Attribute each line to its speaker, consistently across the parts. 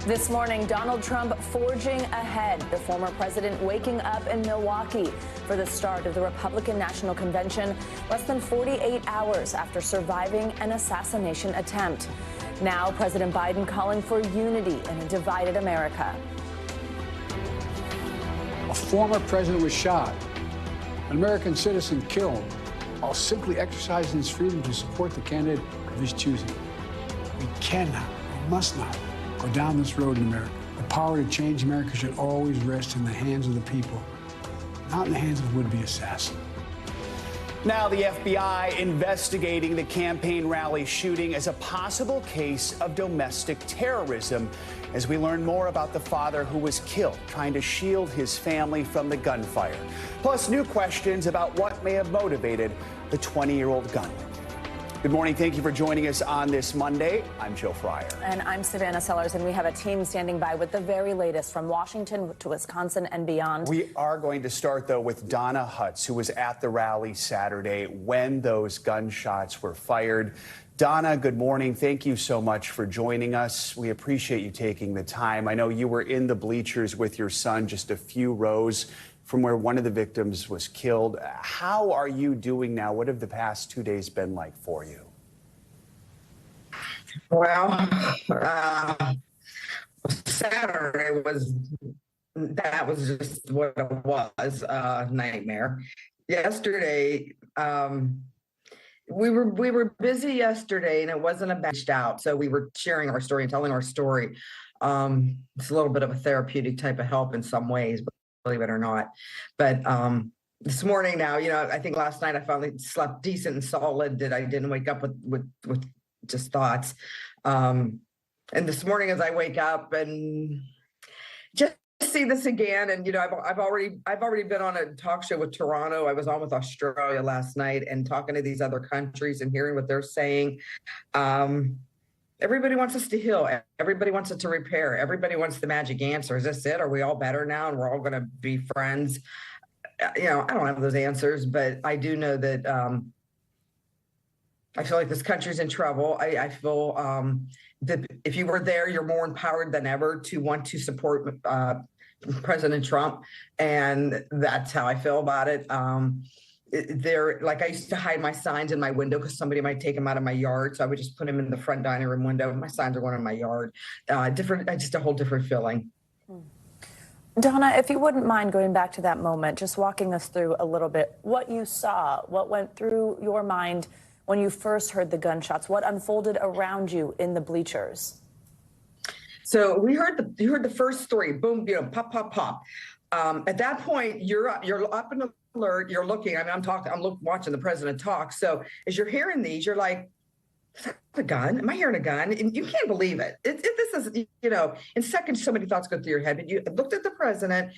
Speaker 1: This morning, Donald Trump forging ahead. The former president waking up in Milwaukee for the start of the Republican National Convention, less than 48 hours after surviving an assassination attempt. Now, President Biden calling for unity in a divided America.
Speaker 2: A former president was shot, an American citizen killed, while simply exercising his freedom to support the candidate of his choosing. We cannot, we must not go down this road in America. The power to change America should always rest in the hands of the people, not in the hands of would-be assassins.
Speaker 3: Now the FBI investigating the campaign rally shooting as a possible case of domestic terrorism as we learn more about the father who was killed trying to shield his family from the gunfire. Plus new questions about what may have motivated the 20-year-old gunman. Good morning. Thank you for joining us on this Monday. I'm Joe Fryer.
Speaker 1: And I'm Savannah Sellers, and we have a team standing by with the very latest from Washington to Wisconsin and beyond.
Speaker 3: We are going to start, though, with Donna Hutz, who was at the rally Saturday when those gunshots were fired. Donna, good morning. Thank you so much for joining us. We appreciate you taking the time. I know you were in the bleachers with your son just a few rows from where one of the victims was killed. How are you doing now? What have the past 2 days been like for you?
Speaker 4: Well, Saturday was just what it was, a nightmare. Yesterday, we were busy yesterday, and it wasn't a batched out, so we were sharing our story and telling our story. It's a little bit of a therapeutic type of help in some ways, believe it or not. But this morning now, I think last night I finally slept decent and solid, that I didn't wake up with just thoughts. And this morning as I wake up and just see this again, and I've already been on a talk show with Toronto. I was on with Australia last night and talking to these other countries and hearing what they're saying. Everybody wants us to heal. Everybody wants it to repair. Everybody wants the magic answer. Is this it? Are we all better now and we're all going to be friends? I don't have those answers, but I do know that I feel like this country's in trouble. I feel that if you were there, you're more empowered than ever to want to support President Trump. And that's how I feel about it. I used to hide my signs in my window because somebody might take them out of my yard. So I would just put them in the front dining room window. My signs are going in my yard. Just a whole different feeling.
Speaker 1: Donna, if you wouldn't mind going back to that moment, just walking us through a little bit, what you saw, what went through your mind when you first heard the gunshots, what unfolded around you in the bleachers?
Speaker 4: So you heard the first three, boom, pop, pop, pop. At that point, you're up in alert. You're looking. I'm watching the president talk. So as you're hearing these, you're like, is that a gun? Am I hearing a gun? And you can't believe it. This is, in seconds, so many thoughts go through your head. But you looked at the president.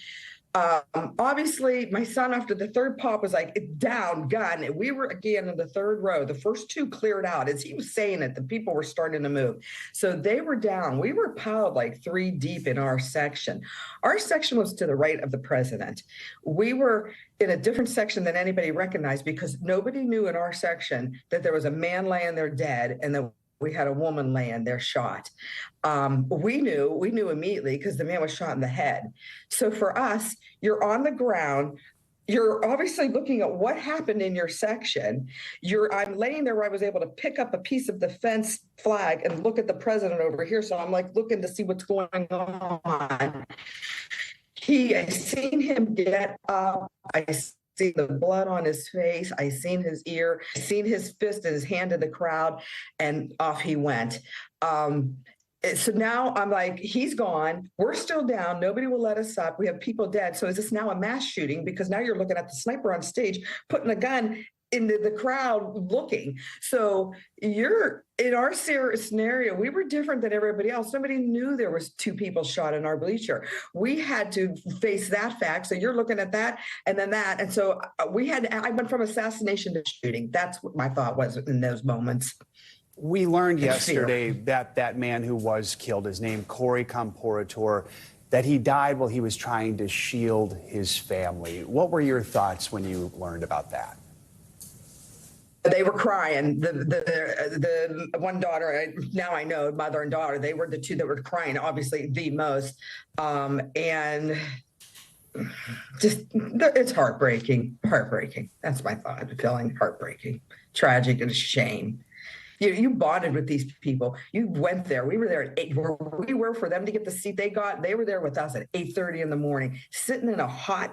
Speaker 4: Obviously, my son, after the third pop, was like, down, gun. And we were again in the third row. The first two cleared out. As he was saying it, the people were starting to move. So they were down. We were piled like three deep in our section. Our section was to the right of the president. We were in a different section than anybody recognized because nobody knew in our section that there was a man laying there dead and that we had a woman laying there shot. We knew immediately because the man was shot in the head. So for us, you're on the ground. You're obviously looking at what happened in your section. I'm laying there where I was able to pick up a piece of the fence flag and look at the president over here. So I'm like looking to see what's going on. I seen him get up. I see the blood on his face. I seen his ear. I seen his fist and his hand in the crowd, and off he went. So now I'm like, he's gone. We're still down. Nobody will let us up. We have people dead. So is this now a mass shooting? Because now you're looking at the sniper on stage, putting a gun in the crowd looking. So in our scenario, we were different than everybody else. Nobody knew there was two people shot in our bleacher. We had to face that fact. So you're looking at that and then that. And so I went from assassination to shooting. That's what my thought was in those moments.
Speaker 3: We learned yesterday that man who was killed, his name Corey Comparator, that he died while he was trying to shield his family. What were your thoughts when you learned about that?
Speaker 4: They were crying. The one daughter, now I know, mother and daughter, they were the two that were crying, obviously the most. And just, it's heartbreaking. That's my thought, feeling heartbreaking, tragic, and a shame. You bonded with these people. You went there. We were there at 8. Where we were for them to get the seat they got. They were there with us at 8:30 in the morning, sitting in a hot,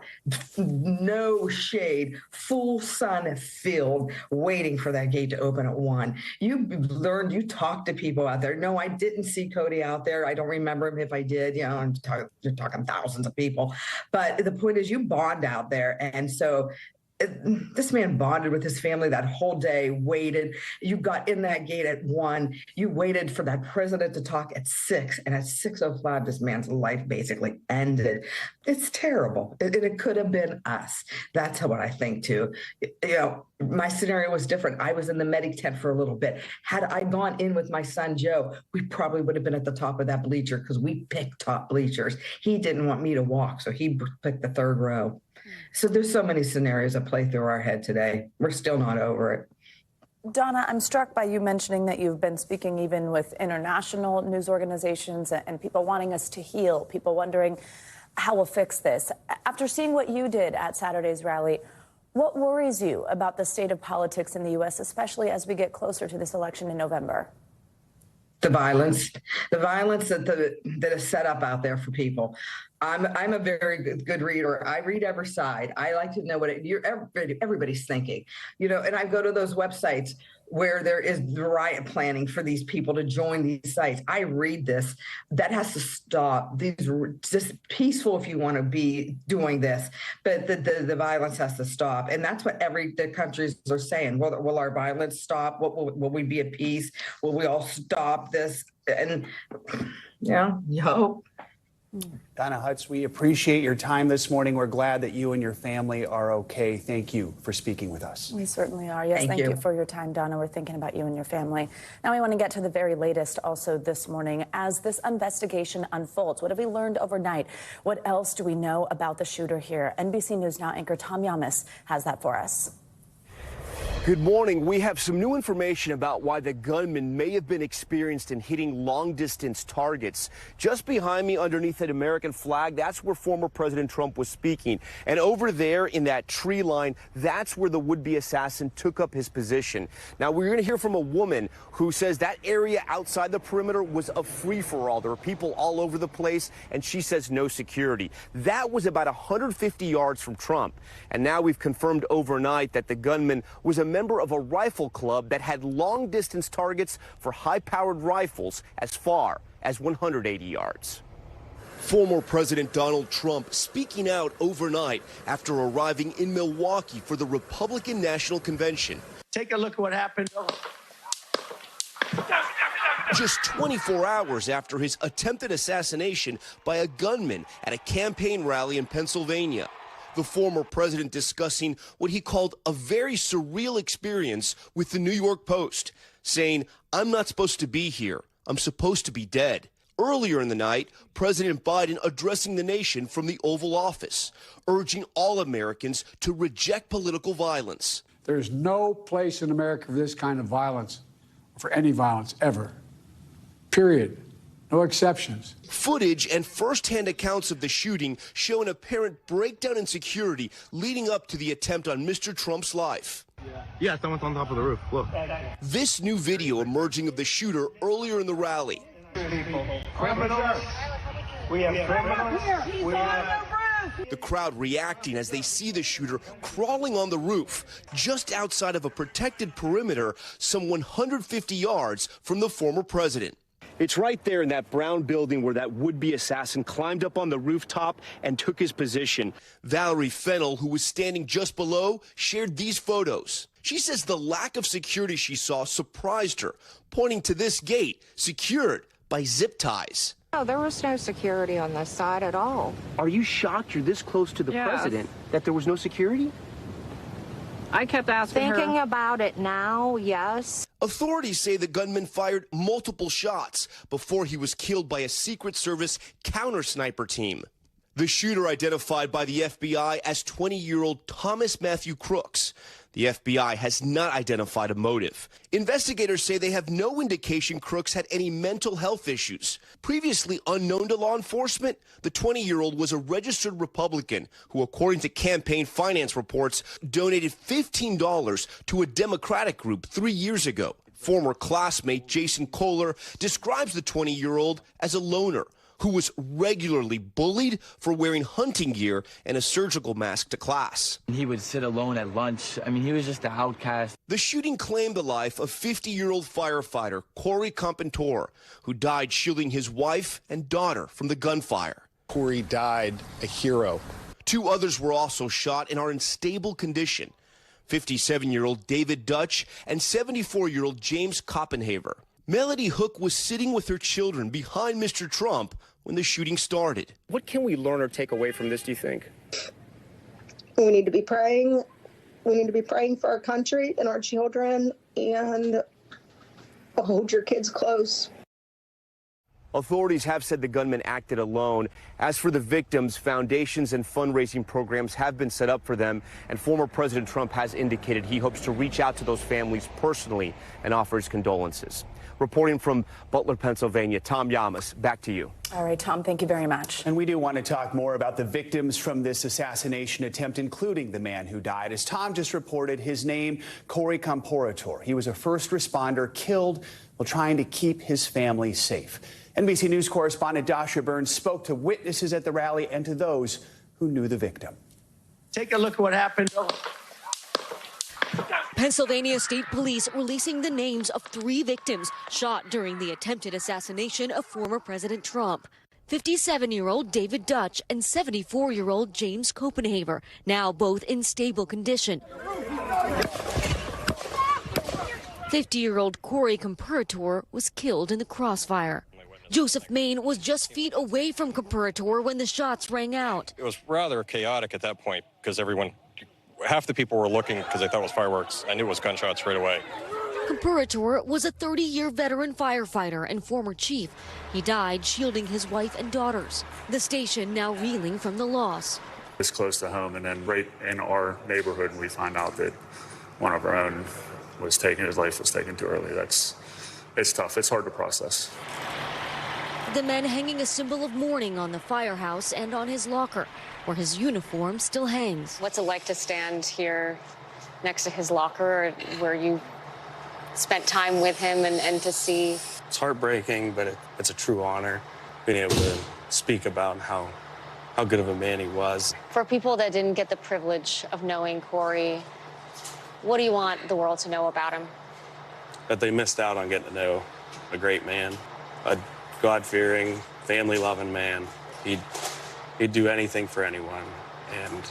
Speaker 4: no shade, full sun field, waiting for that gate to open at 1. You talked to people out there. No, I didn't see Cody out there. I don't remember him if I did. You're talking thousands of people. But the point is, you bond out there, and so. This man bonded with his family that whole day, waited. You got in that gate at 1. You waited for that president to talk at 6. And at 6:05, this man's life basically ended. It's terrible. It could have been us. That's what I think, too. My scenario was different. I was in the medic tent for a little bit. Had I gone in with my son, Joe, we probably would have been at the top of that bleacher because we picked top bleachers. He didn't want me to walk, so he picked the 3rd row. So there's so many scenarios that play through our head today. We're still not over it.
Speaker 1: Donna, I'm struck by you mentioning that you've been speaking even with international news organizations and people wanting us to heal, people wondering how we'll fix this. After seeing what you did at Saturday's rally, what worries you about the state of politics in the U.S., especially as we get closer to this election in November?
Speaker 4: The violence that is set up out there for people. I'm a very good reader. I read every side. I like to know what everybody's thinking, and I go to those websites where there is riot planning for these people to join these sites. I read this. That has to stop. These are just peaceful if you want to be doing this, but the violence has to stop. And that's what the countries are saying. Will our violence stop? Will we be at peace? Will we all stop this? And you hope.
Speaker 3: Donna Hutz, we appreciate your time this morning. We're glad that you and your family are okay. Thank you for speaking with us.
Speaker 1: We certainly are. Yes, thank you for your time, Donna. We're thinking about you and your family. Now we want to get to the very latest also this morning as this investigation unfolds. What have we learned overnight? What else do we know about the shooter here? NBC News Now anchor Tom Yamas has that for us.
Speaker 5: Good morning. We have some new information about why the gunman may have been experienced in hitting long-distance targets. Just behind me, underneath that American flag, that's where former President Trump was speaking. And over there in that tree line, that's where the would-be assassin took up his position. Now, we're going to hear from a woman who says that area outside the perimeter was a free-for-all. There were people all over the place, and she says no security. That was about 150 yards from Trump. And now we've confirmed overnight that the gunman was a member of a rifle club that had long-distance targets for high-powered rifles as far as 180 yards. Former President Donald Trump speaking out overnight after arriving in Milwaukee for the Republican National Convention.
Speaker 6: Take a look at what happened.
Speaker 5: Just 24 hours after his attempted assassination by a gunman at a campaign rally in Pennsylvania. The former president discussing what he called a very surreal experience with the New York Post, saying, "I'm not supposed to be here. I'm supposed to be dead." Earlier in the night, President Biden addressing the nation from the Oval Office, urging all Americans to reject political violence.
Speaker 2: There's no place in America for this kind of violence, for any violence ever. Period. No exceptions.
Speaker 5: Footage and first-hand accounts of the shooting show an apparent breakdown in security leading up to the attempt on Mr. Trump's life.
Speaker 6: Yeah, someone's on top of the roof. Look.
Speaker 5: This new video emerging of the shooter earlier in the rally.
Speaker 6: Criminals. We have criminals. We have...
Speaker 5: The crowd reacting as they see the shooter crawling on the roof just outside of a protected perimeter some 150 yards from the former president. It's right there in that brown building where that would-be assassin climbed up on the rooftop and took his position. Valerie Fennell, who was standing just below, shared these photos. She says the lack of security she saw surprised her, pointing to this gate, secured by zip ties.
Speaker 7: No, there was no security on this side at all.
Speaker 5: Are you shocked you're this close to the president that there was no security?
Speaker 7: I kept asking her. Thinking about it now, yes.
Speaker 5: Authorities say the gunman fired multiple shots before he was killed by a Secret Service counter-sniper team. The shooter identified by the FBI as 20-year-old Thomas Matthew Crooks. The FBI has not identified a motive. Investigators say they have no indication Crooks had any mental health issues. Previously unknown to law enforcement, the 20-year-old was a registered Republican who, according to campaign finance reports, donated $15 to a Democratic group 3 years ago. Former classmate Jason Kohler describes the 20-year-old as a loner who was regularly bullied for wearing hunting gear and a surgical mask to class.
Speaker 8: He would sit alone at lunch. I mean, he was just an outcast.
Speaker 5: The shooting claimed the life of 50-year-old firefighter Corey Compentor, who died shielding his wife and daughter from the gunfire.
Speaker 9: Corey died a hero.
Speaker 5: 2 others were also shot and are in stable condition. 57-year-old David Dutch and 74-year-old James Koppenhaver. Melody Hook was sitting with her children behind Mr. Trump when the shooting started.
Speaker 10: What can we learn or take away from this, do you think?
Speaker 11: We need to be praying. We need to be praying for our country and our children, and hold your kids close.
Speaker 5: Authorities have said the gunman acted alone. As for the victims, foundations and fundraising programs have been set up for them, and former President Trump has indicated he hopes to reach out to those families personally and offer his condolences. Reporting from Butler, Pennsylvania, Tom Yamas, back to you.
Speaker 1: All right, Tom, thank you very much.
Speaker 3: And we do want to talk more about the victims from this assassination attempt, including the man who died. As Tom just reported, his name, Corey Compentor. He was a first responder killed while trying to keep his family safe. NBC News correspondent Dasha Burns spoke to witnesses at the rally and to those who knew the victim.
Speaker 6: Take a look at what happened.
Speaker 12: Pennsylvania State Police releasing the names of 3 victims shot during the attempted assassination of former President Trump. 57-year-old David Dutch and 74-year-old James Koppenhaver, now both in stable condition. 50-year-old Corey Compentor was killed in the crossfire. Joseph Maine was just feet away from Compentor when the shots rang out.
Speaker 13: It was rather chaotic at that point because half the people were looking because they thought it was fireworks. I knew it was gunshots right away.
Speaker 12: Compentor was a 30-year veteran firefighter and former chief. He died shielding his wife and daughters. The station now reeling from the loss.
Speaker 14: It's close to home, and then right in our neighborhood, we find out that one of our own was taken, his life was taken too early. It's tough. It's hard to process.
Speaker 12: The men hanging a symbol of mourning on the firehouse and on his locker, where his uniform still hangs.
Speaker 15: What's it like to stand here next to his locker where you spent time with him and to see?
Speaker 13: It's heartbreaking, but it's a true honor being able to speak about how good of a man he was.
Speaker 15: For people that didn't get the privilege of knowing Corey, what do you want the world to know about him?
Speaker 13: That they missed out on getting to know a great man, a God-fearing, family-loving man. He'd do anything for anyone, and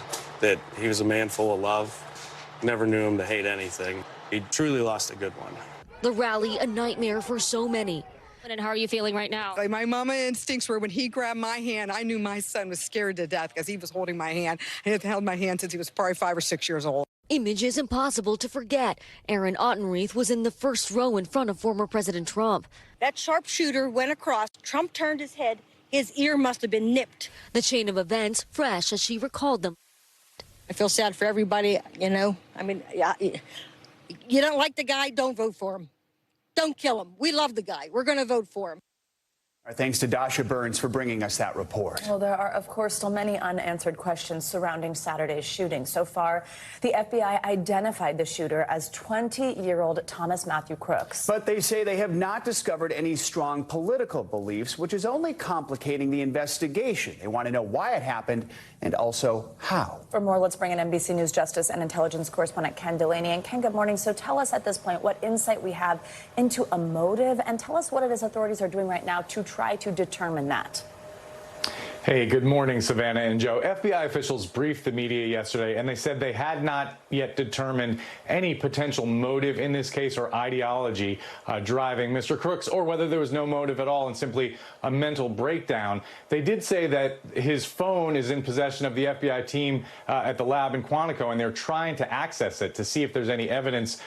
Speaker 13: that he was a man full of love. Never knew him to hate anything. He truly lost a good one.
Speaker 12: The rally, a nightmare for so many. And how are you feeling right now?
Speaker 4: My mama instincts were when he grabbed my hand, I knew my son was scared to death because he was holding my hand. He had held my hand since he was probably 5 or 6 years old.
Speaker 12: Images impossible to forget. Aaron Ottenreith was in the first row in front of former President Trump.
Speaker 16: That sharpshooter went across. Trump turned his head. His ear must have been nipped.
Speaker 12: The chain of events fresh as she recalled them.
Speaker 16: I feel sad for everybody, you know. I mean, you don't like the guy, don't vote for him. Don't kill him. We love the guy. We're going to vote for him.
Speaker 3: Our thanks to Dasha Burns for bringing us that report.
Speaker 1: Well, there are, of course, still many unanswered questions surrounding Saturday's shooting. So far, the FBI identified the shooter as 20-year-old Thomas Matthew Crooks.
Speaker 3: But they say they have not discovered any strong political beliefs, which is only complicating the investigation. They want to know why it happened and also how.
Speaker 1: For more, let's bring in NBC News Justice and Intelligence correspondent Ken Delaney. And Ken, good morning. So tell us at this point what insight we have into a motive, and tell us what it is authorities are doing right now to try to determine that.
Speaker 17: Hey, good morning, Savannah and Joe. FBI officials briefed the media yesterday, and they said they had not yet determined any potential motive in this case or ideology driving Mr. Crooks, or whether there was no motive at all and simply a mental breakdown. They did say that his phone is in possession of the FBI team at the lab in Quantico, and they're trying to access it to see if there's any evidence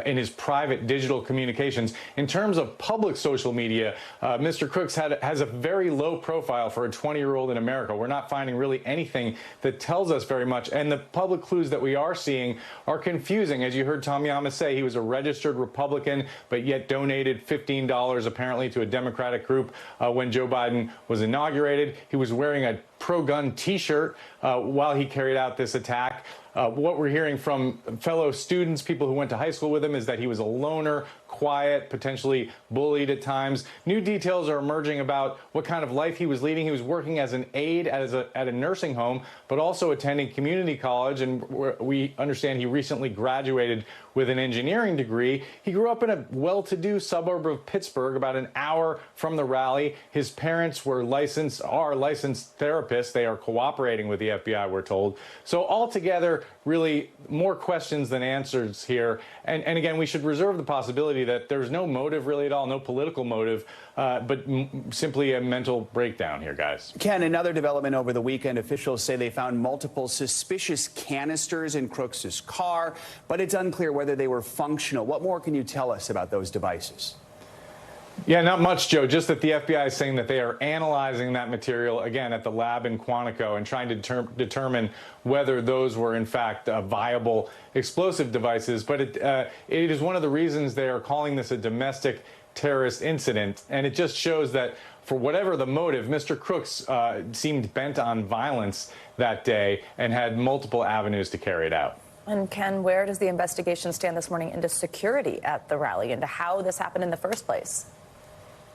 Speaker 17: in his private digital communications. In terms of public social media, Mr. Crooks has a very low profile for a 20-year-old 20-year-old in America. We're not finding really anything that tells us very much. And the public clues that we are seeing are confusing. As you heard Tom Yama say, he was a registered Republican, but yet donated $15 apparently to a Democratic group when Joe Biden was inaugurated. He was wearing a pro-gun T-shirt while he carried out this attack. What we're hearing from fellow students, people who went to high school with him, is that he was a loner, quiet, potentially bullied at times. New details are emerging about what kind of life he was leading. He was working as an aide at a nursing home, but also attending community college. And we understand he recently graduated with an engineering degree. He grew up in a well-to-do suburb of Pittsburgh, about an hour from the rally. His parents are licensed therapists. They are cooperating with the FBI, we're told. So altogether, really more questions than answers here. And again, we should reserve the possibility that there's no motive really at all, no political motive, but simply a mental breakdown here, guys.
Speaker 3: Ken, another development over the weekend, officials say they found multiple suspicious canisters in Crooks's car, but it's unclear whether they were functional. What more can you tell us about those devices?
Speaker 17: Yeah, not much, Joe. Just that the FBI is saying that they are analyzing that material, again, at the lab in Quantico and trying to determine whether those were, in fact, viable explosive devices. But it is one of the reasons they are calling this a domestic terrorist incident. And it just shows that for whatever the motive, Mr. Crooks seemed bent on violence that day and had multiple avenues to carry it out.
Speaker 1: And Ken, where does the investigation stand this morning into security at the rally, into how this happened in the first place?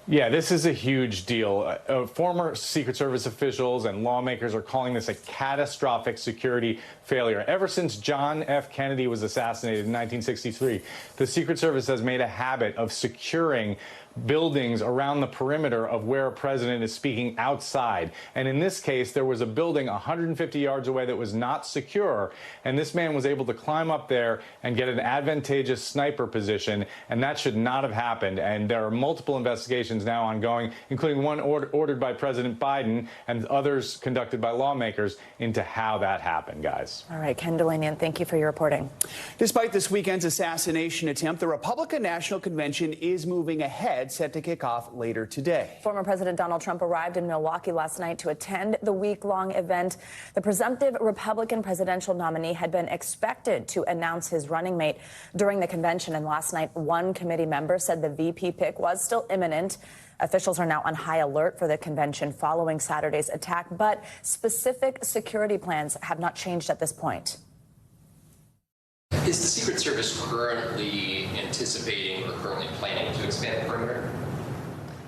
Speaker 17: Yeah, this is a huge deal. Former Secret Service officials and lawmakers are calling this a catastrophic security failure. Ever since John F. Kennedy was assassinated in 1963, the Secret Service has made a habit of securing buildings around the perimeter of where a president is speaking outside. And in this case, there was a building 150 yards away that was not secure. And this man was able to climb up there and get an advantageous sniper position. And that should not have happened. And there are multiple investigations now ongoing, including one ordered by President Biden and others conducted by lawmakers into how that happened, guys.
Speaker 1: All right, Ken Delanian, thank you for your reporting.
Speaker 3: Despite this weekend's assassination attempt, the Republican National Convention is moving ahead, set to kick off later today.
Speaker 1: Former President Donald Trump arrived in Milwaukee last night to attend the week-long event. The presumptive Republican presidential nominee had been expected to announce his running mate during the convention, and last night one committee member said the VP pick was still imminent. Officials are now on high alert for the convention following Saturday's attack, but specific security plans have not changed at this point.
Speaker 18: Is the Secret Service currently anticipating or currently planning to expand the perimeter?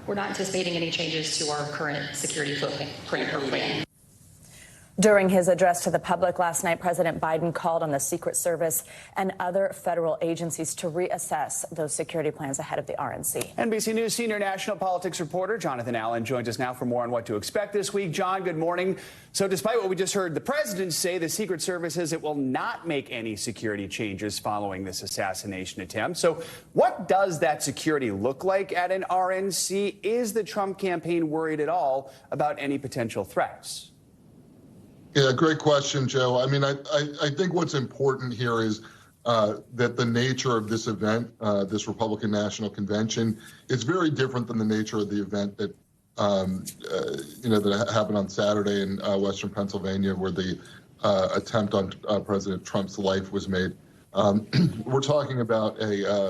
Speaker 19: We're not anticipating any changes to our current security footprint or plan.
Speaker 1: During his address to the public last night, President Biden called on the Secret Service and other federal agencies to reassess those security plans ahead of the RNC.
Speaker 3: NBC News senior national politics reporter Jonathan Allen joins us now for more on what to expect this week. John, good morning. So despite what we just heard the president say, the Secret Service says it will not make any security changes following this assassination attempt. So what does that security look like at an RNC? Is the Trump campaign worried at all about any potential threats?
Speaker 20: Yeah, great question, Joe. I mean, I think what's important here is that the nature of this event, this Republican National Convention, is very different than the nature of the event that, that happened on Saturday in Western Pennsylvania, where the attempt on President Trump's life was made. We're talking about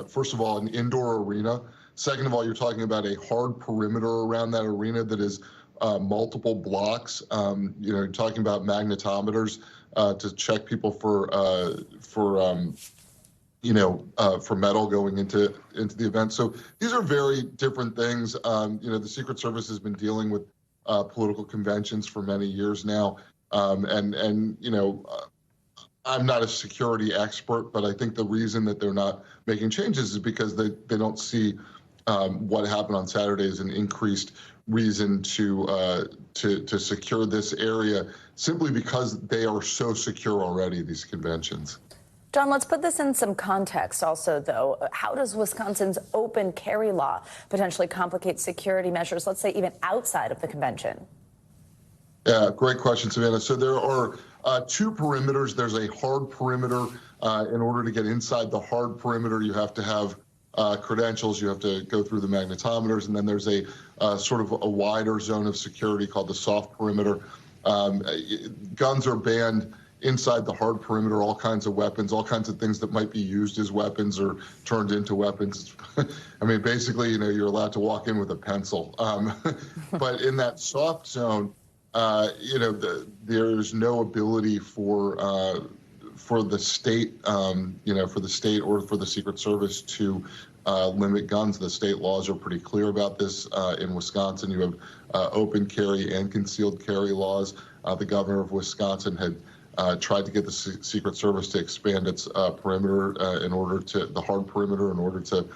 Speaker 20: first of all, an indoor arena. Second of all, you're talking about a hard perimeter around that arena that is multiple blocks. You're talking about magnetometers to check people for metal going into the event. So these are very different things. The Secret Service has been dealing with political conventions for many years now, I'm not a security expert, but I think the reason that they're not making changes is because they don't see what happened on Saturday as an increased reason to secure this area, simply because they are so secure already, these conventions.
Speaker 1: John, let's put this in some context also, though. How does Wisconsin's open carry law potentially complicate security measures, let's say even outside of the convention?
Speaker 20: Yeah, great question, Savannah. So there are two perimeters. There's a hard perimeter. In order to get inside the hard perimeter, you have to have credentials. You have to go through the magnetometers, and then there's a sort of a wider zone of security called the soft perimeter. Guns are banned inside the hard perimeter, all kinds of weapons, all kinds of things that might be used as weapons or turned into weapons. I mean, basically, you're allowed to walk in with a pencil. But in that soft zone, there's no ability for the state, for the state or for the Secret Service to limit guns. The state laws are pretty clear about this. In Wisconsin, you have open carry and concealed carry laws. The governor of Wisconsin had tried to get the Secret Service to expand its perimeter the hard perimeter in order to,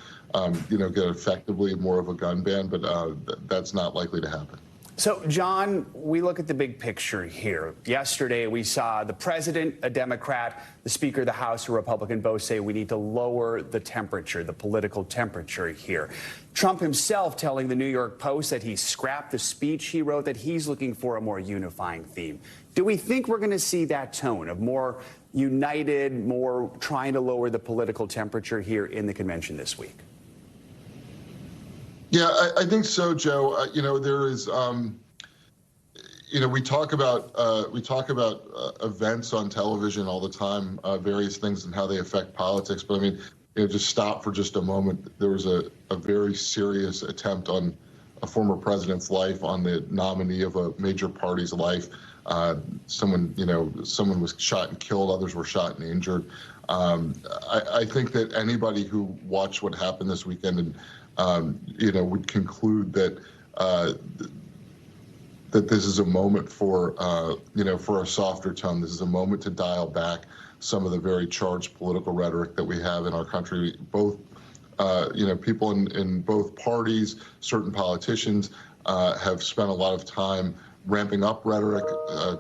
Speaker 20: get effectively more of a gun ban, but that's not likely to happen.
Speaker 3: So, John, we look at the big picture here. Yesterday, we saw the president, a Democrat, the Speaker of the House, a Republican, both say we need to lower the temperature, the political temperature here. Trump himself telling the New York Post that he scrapped the speech he wrote, that he's looking for a more unifying theme. Do we think we're going to see that tone of more united, more trying to lower the political temperature here in the convention this week?
Speaker 20: Yeah, I think so, Joe. There is, we talk about events on television all the time, various things and how they affect politics. But I mean, just stop for just a moment. There was a very serious attempt on a former president's life, on the nominee of a major party's life. Someone was shot and killed. Others were shot and injured. I think that anybody who watched what happened this weekend and would conclude that that this is a moment for for a softer tone. This is a moment to dial back some of the very charged political rhetoric that we have in our country. Both people in both parties, certain politicians have spent a lot of time ramping up rhetoric,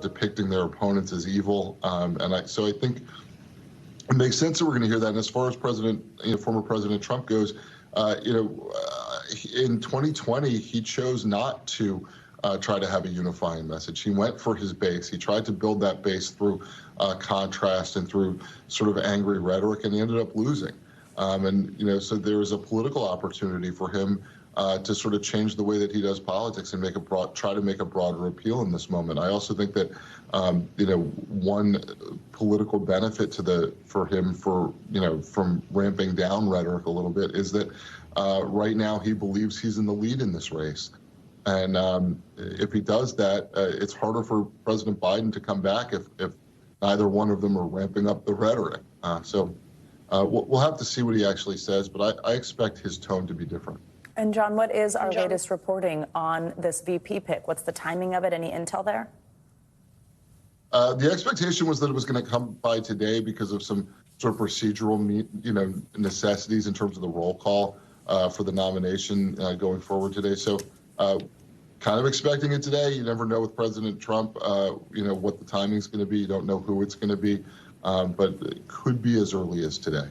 Speaker 20: depicting their opponents as evil, so I think it makes sense that we're going to hear that. And as far as former President Trump goes, in 2020, he chose not to try to have a unifying message. He went for his base. He tried to build that base through contrast and through sort of angry rhetoric, and he ended up losing. So there is a political opportunity for him to sort of change the way that he does politics and try to make a broader appeal in this moment. I also think that one political benefit for him from ramping down rhetoric a little bit is that right now he believes he's in the lead in this race. And if he does that, it's harder for President Biden to come back if neither one of them are ramping up the rhetoric. We'll have to see what he actually says, but I expect his tone to be different.
Speaker 1: And John, what is our latest reporting on this VP pick? What's the timing of it? Any intel there?
Speaker 20: The expectation was that it was going to come by today because of some sort of procedural, necessities in terms of the roll call for the nomination going forward today. So, kind of expecting it today. You never know with President Trump, what the timing's going to be. You don't know who it's going to be, but it could be as early as today.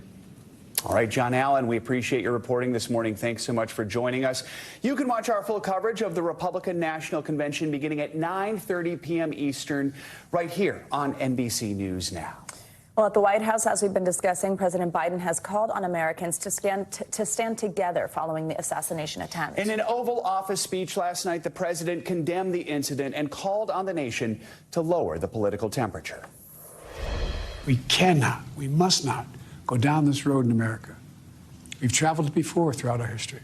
Speaker 3: All right, John Allen, we appreciate your reporting this morning. Thanks so much for joining us. You can watch our full coverage of the Republican National Convention beginning at 9:30 p.m. Eastern right here on NBC News Now.
Speaker 1: Well, at the White House, as we've been discussing, President Biden has called on Americans to stand together following the assassination attempt.
Speaker 3: In an Oval Office speech last night, the president condemned the incident and called on the nation to lower the political temperature.
Speaker 2: We cannot, we must not go down this road in America. We've traveled it before throughout our history.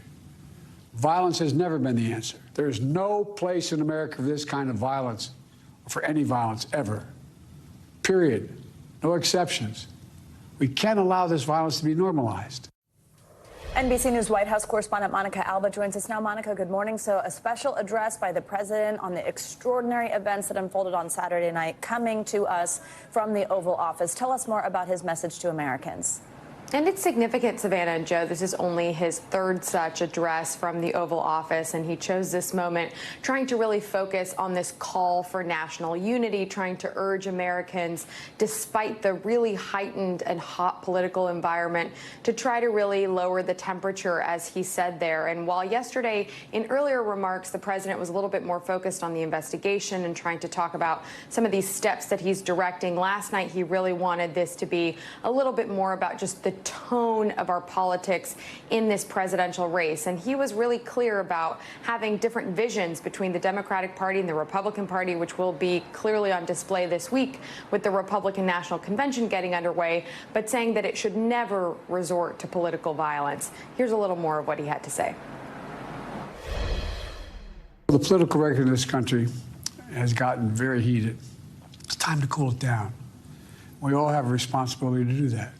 Speaker 2: Violence has never been the answer. There is no place in America for this kind of violence, or for any violence ever. Period. No exceptions. We can't allow this violence to be normalized.
Speaker 1: NBC News White House correspondent Monica Alba joins us now. Monica, good morning. So a special address by the president on the extraordinary events that unfolded on Saturday night coming to us from the Oval Office. Tell us more about his message to Americans.
Speaker 21: And it's significant, Savannah and Joe. This is only his third such address from the Oval Office, and he chose this moment trying to really focus on this call for national unity, trying to urge Americans, despite the really heightened and hot political environment, to try to really lower the temperature, as he said there. And while yesterday, in earlier remarks, the president was a little bit more focused on the investigation and trying to talk about some of these steps that he's directing, last night he really wanted this to be a little bit more about just the tone of our politics in this presidential race. And he was really clear about having different visions between the Democratic Party and the Republican Party, which will be clearly on display this week with the Republican National Convention getting underway, but saying that it should never resort to political violence. Here's a little more of what he had to say.
Speaker 2: The political record in this country has gotten very heated. It's time to cool it down. We all have a responsibility to do that.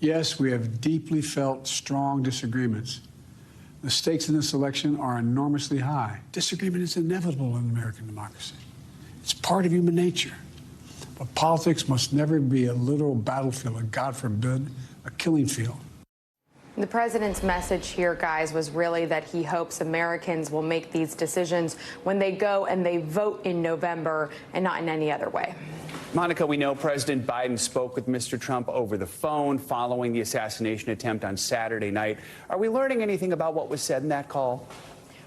Speaker 2: Yes, we have deeply felt strong disagreements. The stakes in this election are enormously high. Disagreement is inevitable in American democracy. It's part of human nature. But politics must never be a literal battlefield, or God forbid, a killing field.
Speaker 21: The president's message here, guys, was really that he hopes Americans will make these decisions when they go and they vote in November and not in any other way.
Speaker 3: Monica, we know President Biden spoke with Mr. Trump over the phone following the assassination attempt on Saturday night. Are we learning anything about what was said in that call?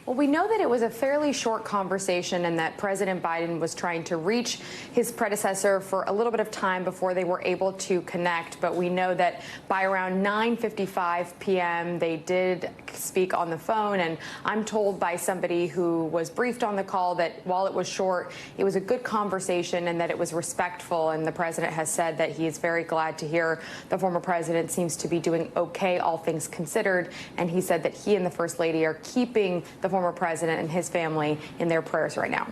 Speaker 21: Well, we know that it was a fairly short conversation and that President Biden was trying to reach his predecessor for a little bit of time before they were able to connect. But we know that by around 9:55 p.m., they did speak on the phone. And I'm told by somebody who was briefed on the call that while it was short, it was a good conversation and that it was respectful. And the president has said that he is very glad to hear the former president seems to be doing okay, all things considered. And he said that he and the First Lady are keeping the former president and his family in their prayers right now.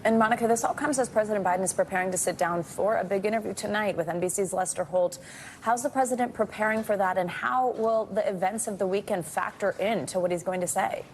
Speaker 1: And Monica, this all comes as President Biden is preparing to sit down for a big interview tonight with NBC's Lester Holt. How's the president preparing for that, and how will the events of the weekend factor into what he's going to say?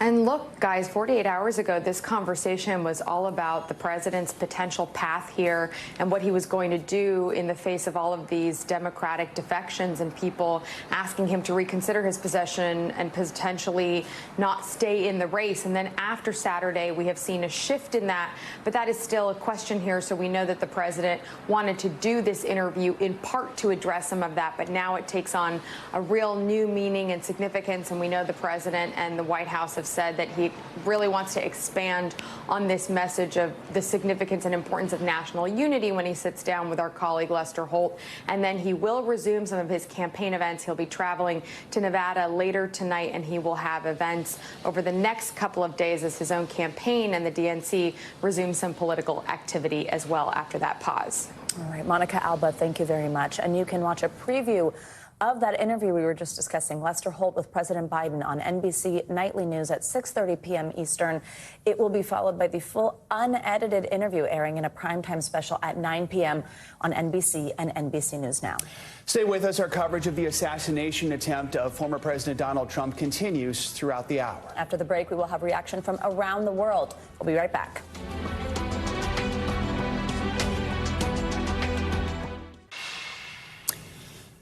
Speaker 21: And look, guys, 48 hours ago, this conversation was all about the president's potential path here and what he was going to do in the face of all of these Democratic defections and people asking him to reconsider his position and potentially not stay in the race. And then after Saturday, we have seen a shift in that. But that is still a question here. So we know that the president wanted to do this interview in part to address some of that. But now it takes on a real new meaning and significance. And we know the president and the White House have said that he really wants to expand on this message of the significance and importance of national unity when he sits down with our colleague Lester Holt. And then he will resume some of his campaign events. He'll be traveling to Nevada later tonight, and he will have events over the next couple of days as his own campaign and the DNC resume some political activity as well after that pause.
Speaker 1: All right, Monica Alba, thank you very much. And you can watch a preview of that interview we were just discussing, Lester Holt with President Biden, on NBC Nightly News at 6:30 p.m. Eastern. It will be followed by the full unedited interview airing in a primetime special at 9 p.m. on NBC and NBC News Now.
Speaker 3: Stay with us. Our coverage of the assassination attempt of former President Donald Trump continues throughout the hour.
Speaker 1: After the break, we will have reaction from around the world. We'll be right back.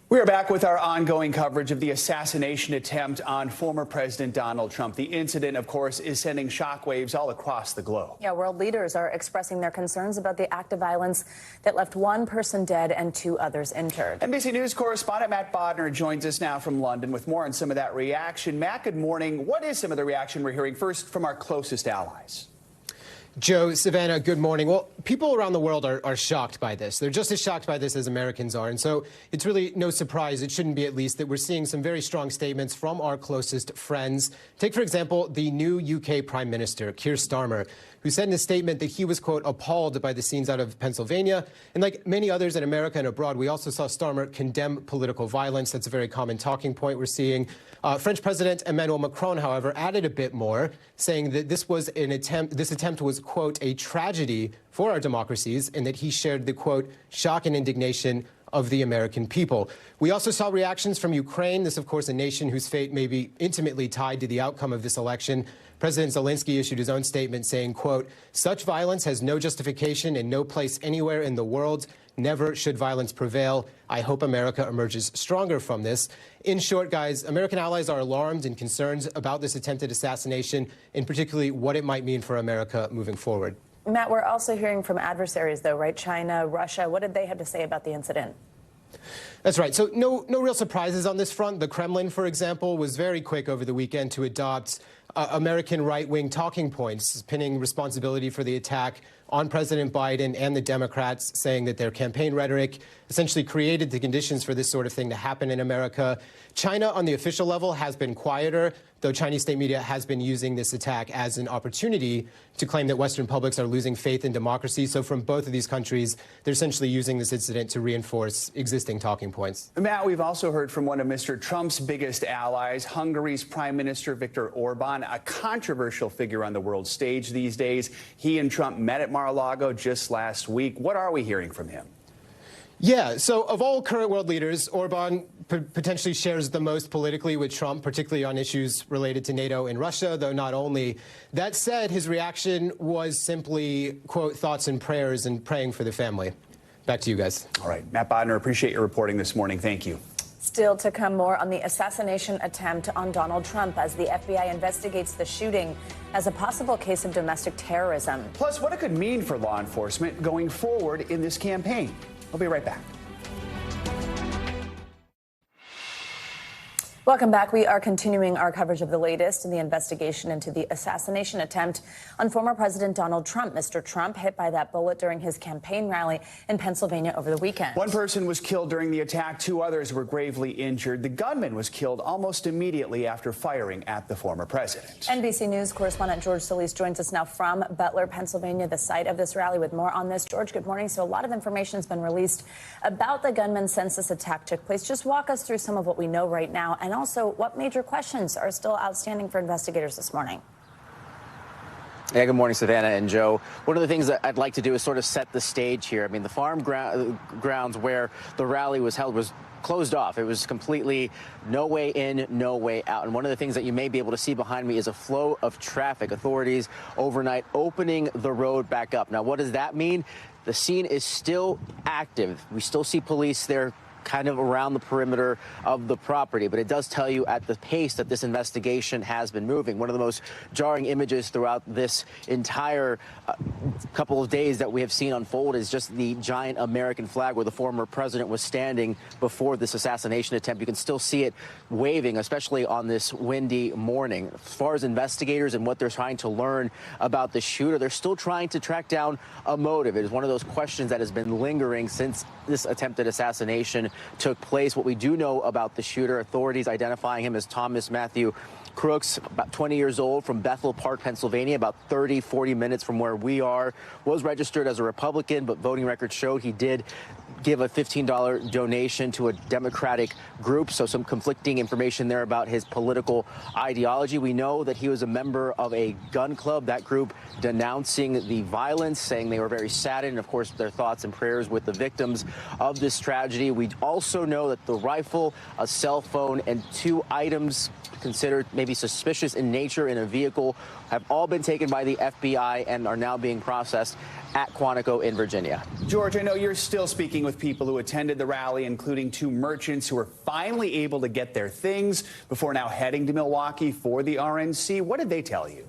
Speaker 3: We are back with our ongoing coverage of the assassination attempt on former President Donald Trump. The incident, of course, is sending shockwaves all across the globe.
Speaker 1: Yeah, world leaders are expressing their concerns about the act of violence that left one person dead and 2 others injured.
Speaker 3: NBC News correspondent Matt Bodner joins us now from London with more on some of that reaction. Matt, good morning. What is some of the reaction we're hearing first from our closest allies?
Speaker 7: Joe, Savannah, good morning. Well, people around the world are shocked by this. They're just as shocked by this as Americans are. And so it's really no surprise, it shouldn't be at least, that we're seeing some very strong statements from our closest friends. Take, for example, the new UK Prime Minister, Keir Starmer, who said in a statement that he was, quote, appalled by the scenes out of Pennsylvania. And like many others in America and abroad, we also saw Starmer condemn political violence. That's a very common talking point we're seeing. French President Emmanuel Macron, however, added a bit more, saying that this attempt was, quote, a tragedy for our democracies, and that he shared the, quote, shock and indignation of the American people. We also saw reactions from Ukraine. This, of course, a nation whose fate may be intimately tied to the outcome of this election. President Zelensky issued his own statement saying, quote, such violence has no justification and no place anywhere in the world. Never should violence prevail. I hope America emerges stronger from this. In short, guys, American allies are alarmed and concerned about this attempted assassination, and particularly what it might mean for America moving forward.
Speaker 1: Matt, we're also hearing from adversaries, though, right? China, Russia. What did they have to say about the incident?
Speaker 7: That's right. So no real surprises on this front. The Kremlin, for example, was very quick over the weekend to adopt American right-wing talking points, pinning responsibility for the attack on President Biden and the Democrats, saying that their campaign rhetoric essentially created the conditions for this sort of thing to happen in America. China, on the official level, has been quieter, though Chinese state media has been using this attack as an opportunity to claim that Western publics are losing faith in democracy. So from both of these countries, they're essentially using this incident to reinforce existing talking points.
Speaker 3: Matt, we've also heard from one of Mr. Trump's biggest allies, Hungary's Prime Minister Viktor Orban, a controversial figure on the world stage these days. He and Trump met at Mar-a-Lago just last week. What are we hearing from him?
Speaker 7: Yeah, so of all current world leaders, Orban potentially shares the most politically with Trump, particularly on issues related to NATO and Russia, though not only. That said, his reaction was simply, quote, thoughts and prayers and praying for the family. Back to you guys.
Speaker 3: All right, Matt Bodner, appreciate your reporting this morning. Thank you.
Speaker 1: Still to come, more on the assassination attempt on Donald Trump as the FBI investigates the shooting as a possible case of domestic terrorism.
Speaker 3: Plus, what it could mean for law enforcement going forward in this campaign. We'll be right back.
Speaker 1: Welcome back. We are continuing our coverage of the latest in the investigation into the assassination attempt on former President Donald Trump. Mr. Trump hit by that bullet during his campaign rally in Pennsylvania over the weekend.
Speaker 3: One person was killed during the attack. 2 others were gravely injured. The gunman was killed almost immediately after firing at the former president.
Speaker 1: NBC News correspondent George Solis joins us now from Butler, Pennsylvania, the site of this rally, with more on this. George, good morning. So a lot of information has been released about the gunman since this attack took place. Just walk us through some of what we know right now, and also what major questions are still outstanding for investigators this morning.
Speaker 8: Yeah, good morning, Savannah and Joe. One of the things that I'd like to do is sort of set the stage here. I mean, the farm grounds where the rally was held was closed off. It was completely no way in, no way out. And one of the things that you may be able to see behind me is a flow of traffic. Authorities overnight opening the road back up. Now, what does that mean? The scene is still active. We still see police there kind of around the perimeter of the property, but it does tell you at the pace that this investigation has been moving. One of the most jarring images throughout this entire couple of days that we have seen unfold is just the giant American flag where the former president was standing before this assassination attempt. You can still see it waving, especially on this windy morning. As far as investigators and what they're trying to learn about the shooter, they're still trying to track down a motive. It is one of those questions that has been lingering since this attempted assassination took place. What we do know about the shooter, authorities identifying him as Thomas Matthew Crooks, about 20 years old, from Bethel Park, Pennsylvania, about 40 minutes from where we are, was registered as a Republican, but voting records showed he did give a $15 donation to a Democratic group. So some conflicting information there about his political ideology. We know that he was a member of a gun club, that group denouncing the violence, saying they were very saddened. Of course, their thoughts and prayers with the victims of this tragedy. We also know that the rifle, a cell phone, and 2 items considered maybe suspicious in nature in a vehicle have all been taken by the FBI and are now being processed at Quantico in Virginia.
Speaker 3: George, I know you're still speaking with people who attended the rally, including 2 merchants who were finally able to get their things before now heading to Milwaukee for the RNC. What did they tell you?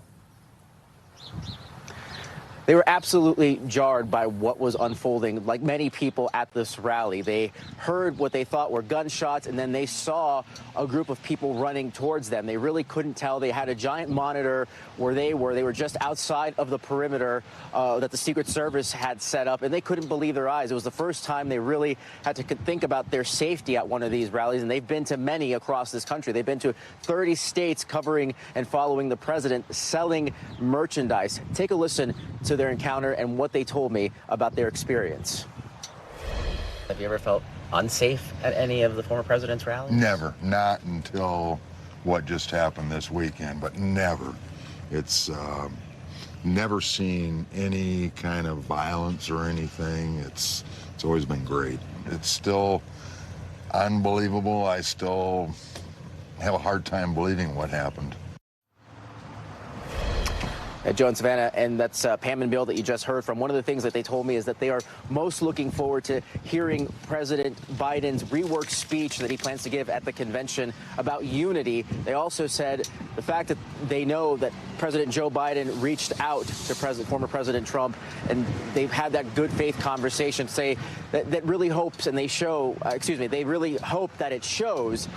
Speaker 8: They were absolutely jarred by what was unfolding. Like many people at this rally, they heard what they thought were gunshots, and then they saw a group of people running towards them. They really couldn't tell. They had a giant monitor where they were. They were just outside of the perimeter that the Secret Service had set up, and they couldn't believe their eyes. It was the first time they really had to think about their safety at one of these rallies, and they've been to many across this country. They've been to 30 states covering and following the president, selling merchandise. Take a listen to their encounter and what they told me about their experience. Have you ever felt unsafe at any of the former president's rallies?
Speaker 22: Never. Not until what just happened this weekend, but never. It's never seen any kind of violence or anything. It's always been great. It's still unbelievable. I still have a hard time believing what happened.
Speaker 8: Joe and Savannah, and that's Pam and Bill that you just heard from. One of the things that they told me is that they are most looking forward to hearing President Biden's reworked speech that he plans to give at the convention about unity. They also said the fact that they know that President Joe Biden reached out to former President Trump, and they've had that good faith conversation, say that really hopes, and they show, they really hope that it shows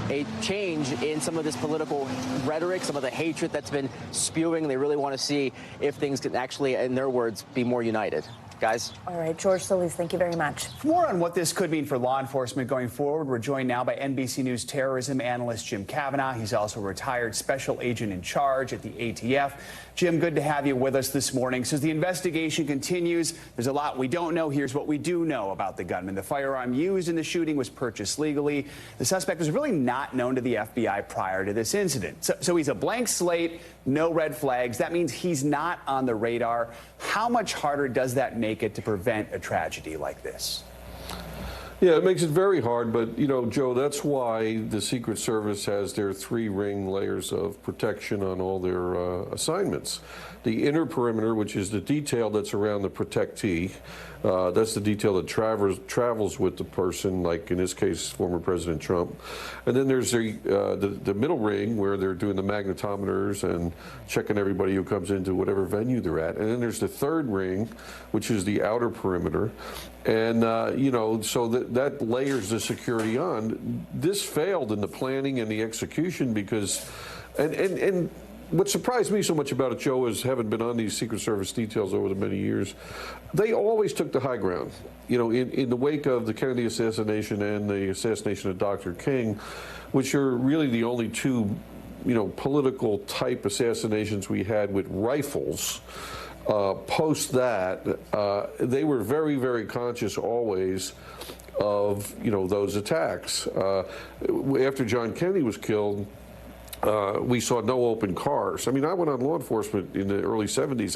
Speaker 8: a change in some of this political rhetoric, some of the hatred that's been spewing. They really want to see if things can actually, in their words, be more united. Guys.
Speaker 1: All right, George Solis, thank you very much.
Speaker 3: More on what this could mean for law enforcement going forward. We're joined now by NBC News terrorism analyst Jim Kavanaugh. He's also a retired special agent in charge at the ATF. Jim, good to have you with us this morning. So as the investigation continues, there's a lot we don't know. Here's what we do know about the gunman. The firearm used in the shooting was purchased legally. The suspect was really not known to the FBI prior to this incident. So he's a blank slate, no red flags. That means he's not on the radar. How much harder does that make it to prevent a tragedy like this?
Speaker 9: Yeah, it makes it very hard, but, you know, Joe, that's why the Secret Service has their 3-ring layers of protection on all their assignments. The inner perimeter, which is the detail that's around the protectee, that's the detail that travels with the person, like in this case, former President Trump. And then there's the middle ring where they're doing the magnetometers and checking everybody who comes into whatever venue they're at. And then there's the 3rd ring, which is the outer perimeter. And, you know, so that layers the security on. This failed in the planning and the execution because, and what surprised me so much about it, Joe, is having been on these Secret Service details over the many years, they always took the high ground. You know, in the wake of the Kennedy assassination and the assassination of Dr. King, which are really the only 2, you know, political type assassinations we had with rifles. Post that, they were very, very conscious always of, you know, those attacks. After John Kennedy was killed, we saw no open cars. I mean, I went on law enforcement in the early 70s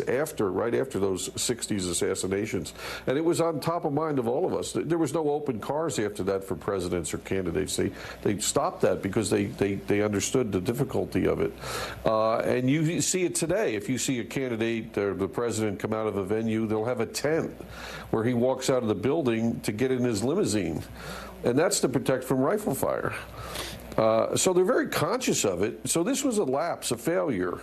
Speaker 9: right after those 60s assassinations, and it was on top of mind of all of us. There was no open cars after that for presidents or candidates. They stopped that because they understood the difficulty of it. And you see it today. If you see a candidate or the president come out of a venue, they'll have a tent where he walks out of the building to get in his limousine, and that's to protect from rifle fire. So they're very conscious of it. So this was a lapse, a failure.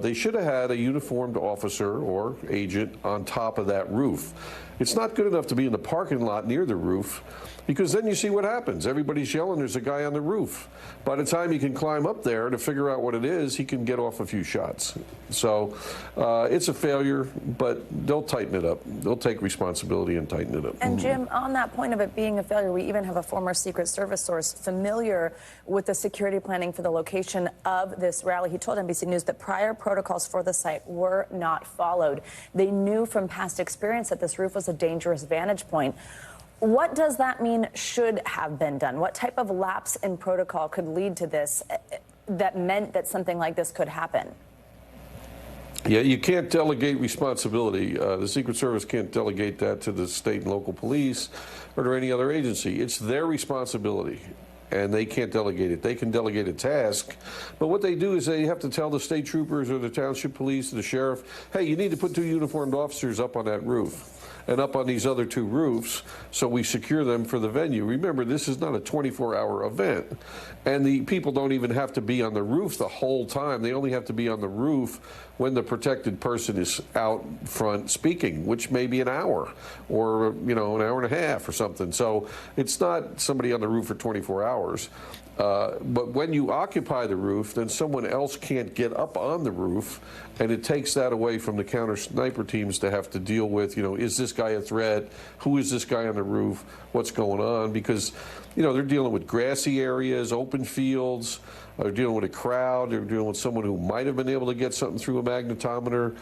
Speaker 9: They should have had a uniformed officer or agent on top of that roof. It's not good enough to be in the parking lot near the roof, because then you see what happens. Everybody's yelling, there's a guy on the roof. By the time he can climb up there to figure out what it is, he can get off a few shots. So it's a failure, but they'll tighten it up. They'll take responsibility and tighten it up.
Speaker 1: And Jim, on that point of it being a failure, we even have a former Secret Service source familiar with the security planning for the location of this rally. He told NBC News that prior protocols for the site were not followed. They knew from past experience that this roof was a dangerous vantage point. What does that mean should have been done? What type of lapse in protocol could lead to this that meant that something like this could happen?
Speaker 9: Yeah, you can't delegate responsibility. The Secret Service can't delegate that to the state and local police or to any other agency. It's their responsibility, and they can't delegate it. They can delegate a task, but what they do is they have to tell the state troopers or the township police or the sheriff, hey, you need to put 2 uniformed officers up on that roof and up on these other 2 roofs, so we secure them for the venue. Remember, this is not a 24-hour event, and the people don't even have to be on the roof the whole time. They only have to be on the roof when the protected person is out front speaking, which may be an hour or, you know, an hour and a half or something. So it's not somebody on the roof for 24 hours. But when you occupy the roof, then someone else can't get up on the roof, and it takes that away from the counter sniper teams to have to deal with, you know, is this guy a threat? Who is this guy on the roof? What's going on? Because, you know, they're dealing with grassy areas, open fields. They're dealing with a crowd. They're dealing with someone who might have been able to get something through a magnetometer,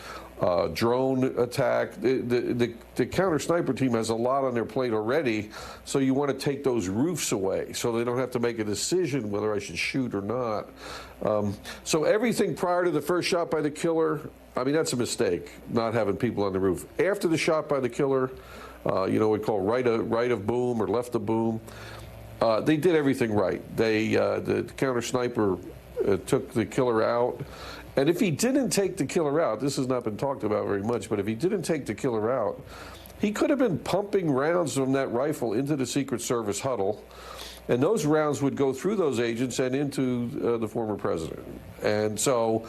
Speaker 9: drone attack. The counter sniper team has a lot on their plate already, so you want to take those roofs away so they don't have to make a decision whether I should shoot or not. So everything prior to the first shot by the killer, I mean, that's a mistake, not having people on the roof. After the shot by the killer, you know, we call right of boom or left of boom. They did everything right. The counter sniper took the killer out. And if he didn't take the killer out, this has not been talked about very much, but if he didn't take the killer out, he could have been pumping rounds from that rifle into the Secret Service huddle, and those rounds would go through those agents and into the former president. And so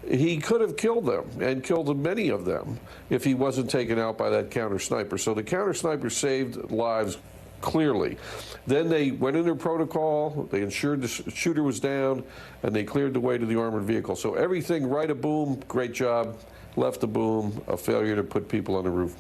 Speaker 9: he could have killed them and killed many of them if he wasn't taken out by that counter sniper. So the counter sniper saved lives clearly. Then they went into protocol, they ensured the shooter was down, and they cleared the way to the armored vehicle. So everything, right a boom, great job. Left a boom, a failure to put people on the roof.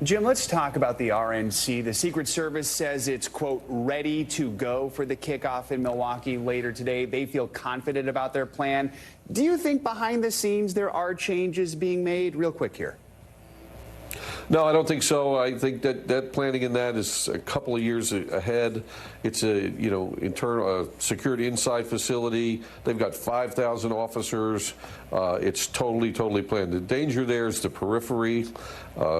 Speaker 3: Jim, let's talk about the RNC. The Secret Service says it's, quote, ready to go for the kickoff in Milwaukee later today. They feel confident about their plan. Do you think behind the scenes there are changes being made? Real quick here.
Speaker 9: No, I don't think so. I think that planning in that is a couple of years ahead. It's a internal security inside facility. They've got 5,000 officers. It's totally planned. The danger there is the periphery,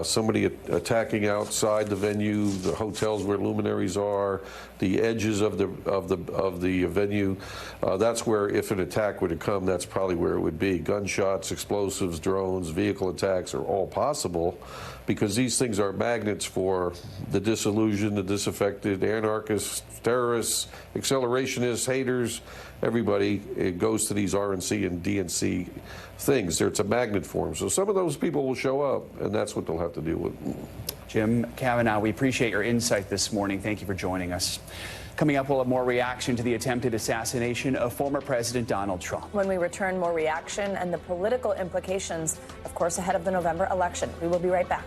Speaker 9: somebody attacking outside the venue, the hotels where luminaries are, the edges of the venue. That's where, if an attack were to come, that's probably where it would be. Gunshots, explosives, drones, vehicle attacks are all possible, because these things are magnets for the disillusioned, the disaffected, anarchists, terrorists, accelerationists, haters, everybody. It goes to these RNC and DNC things. It's a magnet for them. So some of those people will show up, and that's what they'll have to deal with.
Speaker 3: Jim Kavanaugh, we appreciate your insight this morning. Thank you for joining us. Coming up, we'll have more reaction to the attempted assassination of former President Donald Trump.
Speaker 1: When we return, more reaction and the political implications, of course, ahead of the November election. We will be right back.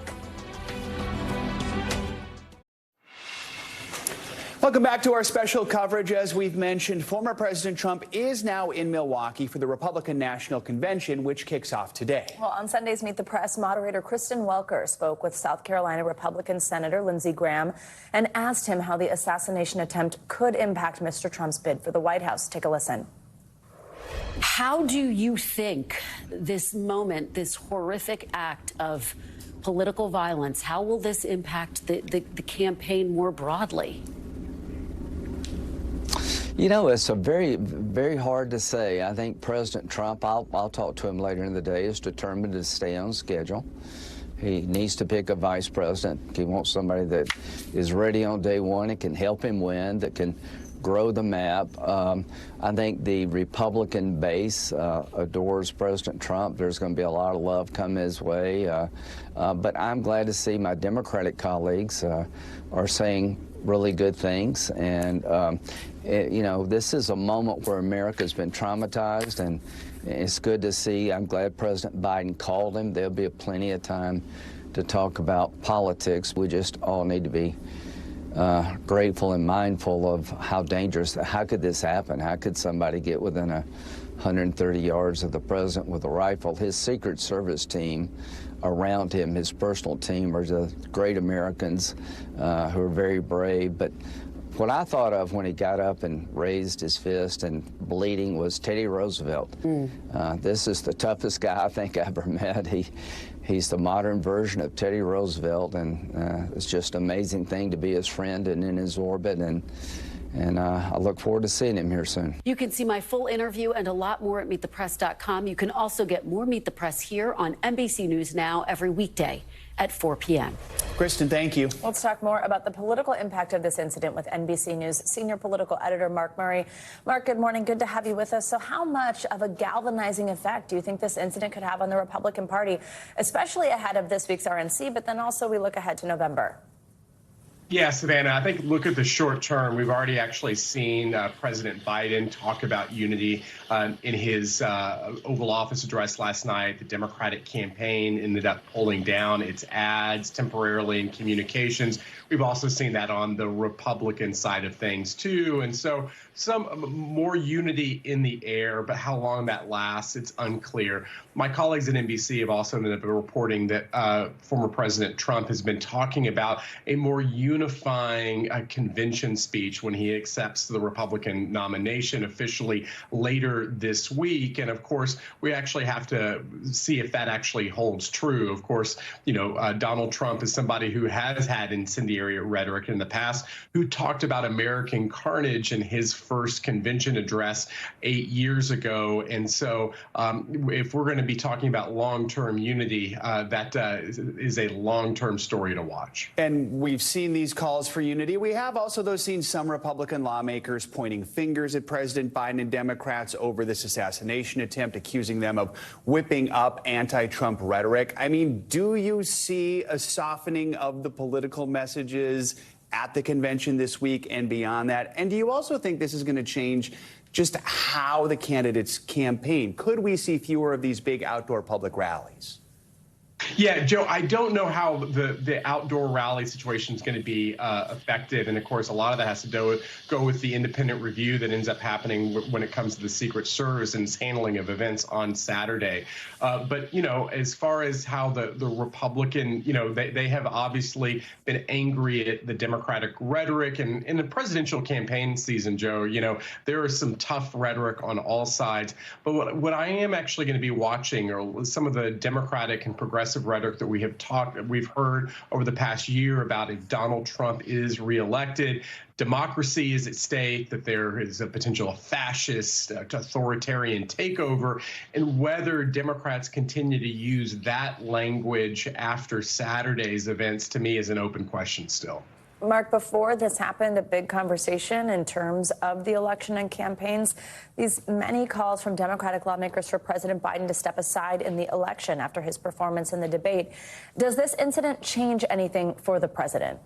Speaker 3: Welcome back to our special coverage. As we've mentioned, former President Trump is now in Milwaukee for the Republican National Convention, which kicks off today.
Speaker 1: Well, on Sunday's Meet the Press, moderator Kristen Welker spoke with South Carolina Republican Senator Lindsey Graham and asked him how the assassination attempt could impact Mr. Trump's bid for the White House. Take a listen.
Speaker 10: How do you think this moment, this horrific act of political violence, how will this impact the campaign more broadly?
Speaker 11: You know, it's a very hard to say. I think President Trump, I'll talk to him later in the day, is determined to stay on schedule. He needs to pick a vice president. He wants somebody that is ready on day one and can help him win, that can grow the map. I think the Republican base adores President Trump. There's going to be a lot of love come his way. But I'm glad to see my Democratic colleagues are saying really good things. And, you know, this is a moment where America's been traumatized, and it's good to see. I'm glad President Biden called him. There'll be plenty of time to talk about politics. We just all need to be grateful and mindful of how dangerous, how could this happen? How could somebody get within 130 yards of the president with a rifle? His Secret Service team around him, his personal team, are the great Americans who are very brave. But what I thought of when he got up and raised his fist and bleeding was Teddy Roosevelt. This is the toughest guy I think I ever met. He's the modern version of Teddy Roosevelt, and it's just an amazing thing to be his friend and in his orbit. And I look forward to seeing him here soon.
Speaker 10: You can see my full interview and a lot more at meetthepress.com. You can also get more Meet the Press here on NBC News Now every weekday at 4 p.m.
Speaker 3: Kristen, thank you.
Speaker 1: Let's talk more about the political impact of this incident with NBC News senior political editor Mark Murray. Mark, good morning. Good to have you with us. So how much of a galvanizing effect do you think this incident could have on the Republican Party, especially ahead of this week's RNC, but then also we look ahead to November?
Speaker 23: Yeah, Savannah, I think look at the short term. We've already actually seen President Biden talk about unity in his Oval Office address last night. The Democratic campaign ended up pulling down its ads temporarily in communications. We've also seen that on the Republican side of things, too. And so some more unity in the air, but how long that lasts, it's unclear. My colleagues at NBC have also been reporting that former President Trump has been talking about a more unifying convention speech when he accepts the Republican nomination officially later this week. And of course, we actually have to see if that actually holds true. Of course, you know, Donald Trump is somebody who has had incendiary rhetoric in the past, who talked about American carnage in his first convention address 8 years ago. And so if we're going to be talking about long-term unity, that is a long-term story to watch.
Speaker 3: And we've seen these calls for unity. We have also, though, seen some Republican lawmakers pointing fingers at President Biden and Democrats over this assassination attempt, accusing them of whipping up anti-Trump rhetoric. I mean, do you see a softening of the political messages at the convention this week and beyond that? And do you also think this is going to change just how the candidates campaign? Could we see fewer of these big outdoor public rallies?
Speaker 23: Yeah, Joe, I don't know how the outdoor rally situation is going to be effective. And of course, a lot of that has to go with the independent review that ends up happening when it comes to the Secret Service and its handling of events on Saturday. But, you know, as far as how the Republican, you know, they have obviously been angry at the Democratic rhetoric. And in the presidential campaign season, Joe, you know, there is some tough rhetoric on all sides. But what I am actually going to be watching are some of the Democratic and progressive rhetoric that we've heard over the past year about if Donald Trump is reelected. Democracy is at stake, that there is a potential fascist, authoritarian takeover, and whether Democrats continue to use that language after Saturday's events, to me, is an open question still.
Speaker 1: Mark, before this happened, a big conversation in terms of the election and campaigns. These many calls from Democratic lawmakers for President Biden to step aside in the election after his performance in the debate. Does this incident change anything for the president?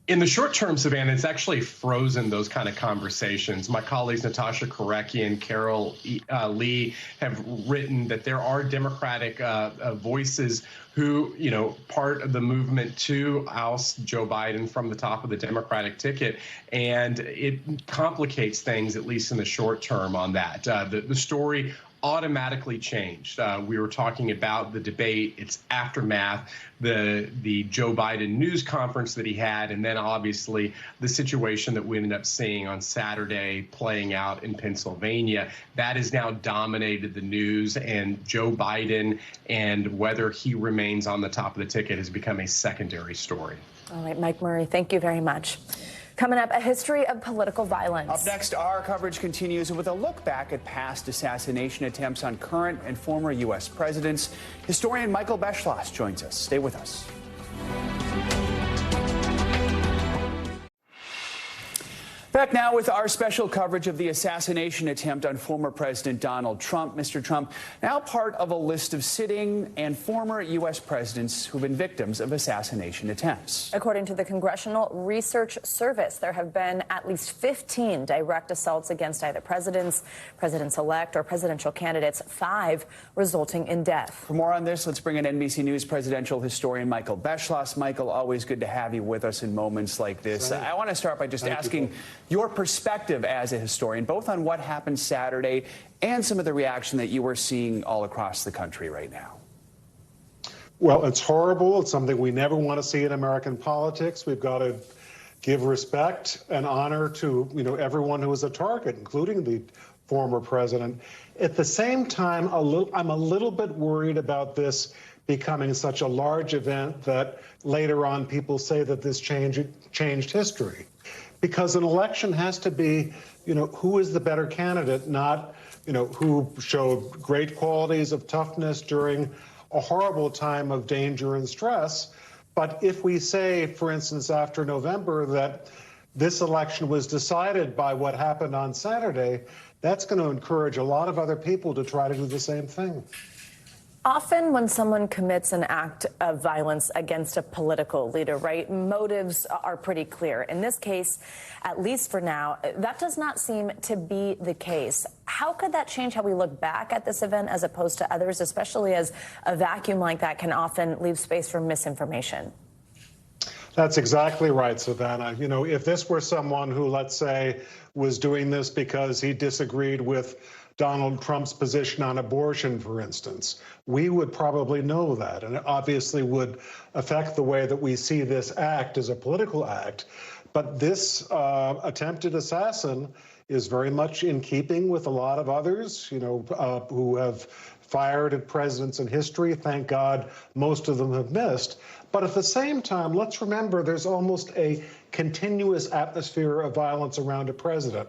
Speaker 23: In the short term, Savannah, it's actually frozen those kind of conversations. My colleagues Natasha Korecki and Carol Lee have written that there are Democratic voices who, you know, part of the movement to oust Joe Biden from the top of the Democratic ticket. And it complicates things, at least in the short term, on that. The story automatically changed. We were talking about the debate, its aftermath, the Joe Biden news conference that he had, and then obviously the situation that we ended up seeing on Saturday playing out in Pennsylvania. That has now dominated the news, and Joe Biden and whether he remains on the top of the ticket has become a secondary story.
Speaker 1: All right, Mike Murray, thank you very much. Coming up, a history of political violence.
Speaker 3: Up next, our coverage continues with a look back at past assassination attempts on current and former U.S. presidents. Historian Michael Beschloss joins us. Stay with us. Back now with our special coverage of the assassination attempt on former President Donald Trump. Mr. Trump, now part of a list of sitting and former U.S. presidents who've been victims of assassination attempts.
Speaker 1: According to the Congressional Research Service, there have been at least 15 direct assaults against either presidents-elect, or presidential candidates, 5 resulting in death.
Speaker 3: For more on this, let's bring in NBC News presidential historian Michael Beschloss. Michael, always good to have you with us in moments like this. I want to start by just asking your perspective as a historian, both on what happened Saturday and some of the reaction that you are seeing all across the country right now.
Speaker 5: Well, it's horrible. It's something we never want to see in American politics. We've got to give respect and honor to, everyone who was a target, including the former president. At the same time, I'm a little bit worried about this becoming such a large event that later on people say that this changed history. Because an election has to be, who is the better candidate, not, who showed great qualities of toughness during a horrible time of danger and stress. But if we say, for instance, after November, that this election was decided by what happened on Saturday, that's going to encourage a lot of other people to try to do the same thing.
Speaker 1: Often when someone commits an act of violence against a political leader, right, motives are pretty clear. In this case, at least for now, that does not seem to be the case. How could that change how we look back at this event as opposed to others, especially as a vacuum like that can often leave space for misinformation?
Speaker 5: That's exactly right, Savannah. If this were someone who, let's say, was doing this because he disagreed with Donald Trump's position on abortion, for instance, we would probably know that. And it obviously would affect the way that we see this act as a political act. But this attempted assassin is very much in keeping with a lot of others, who have fired at presidents in history. Thank God most of them have missed. But at the same time, let's remember there's almost a continuous atmosphere of violence around a president.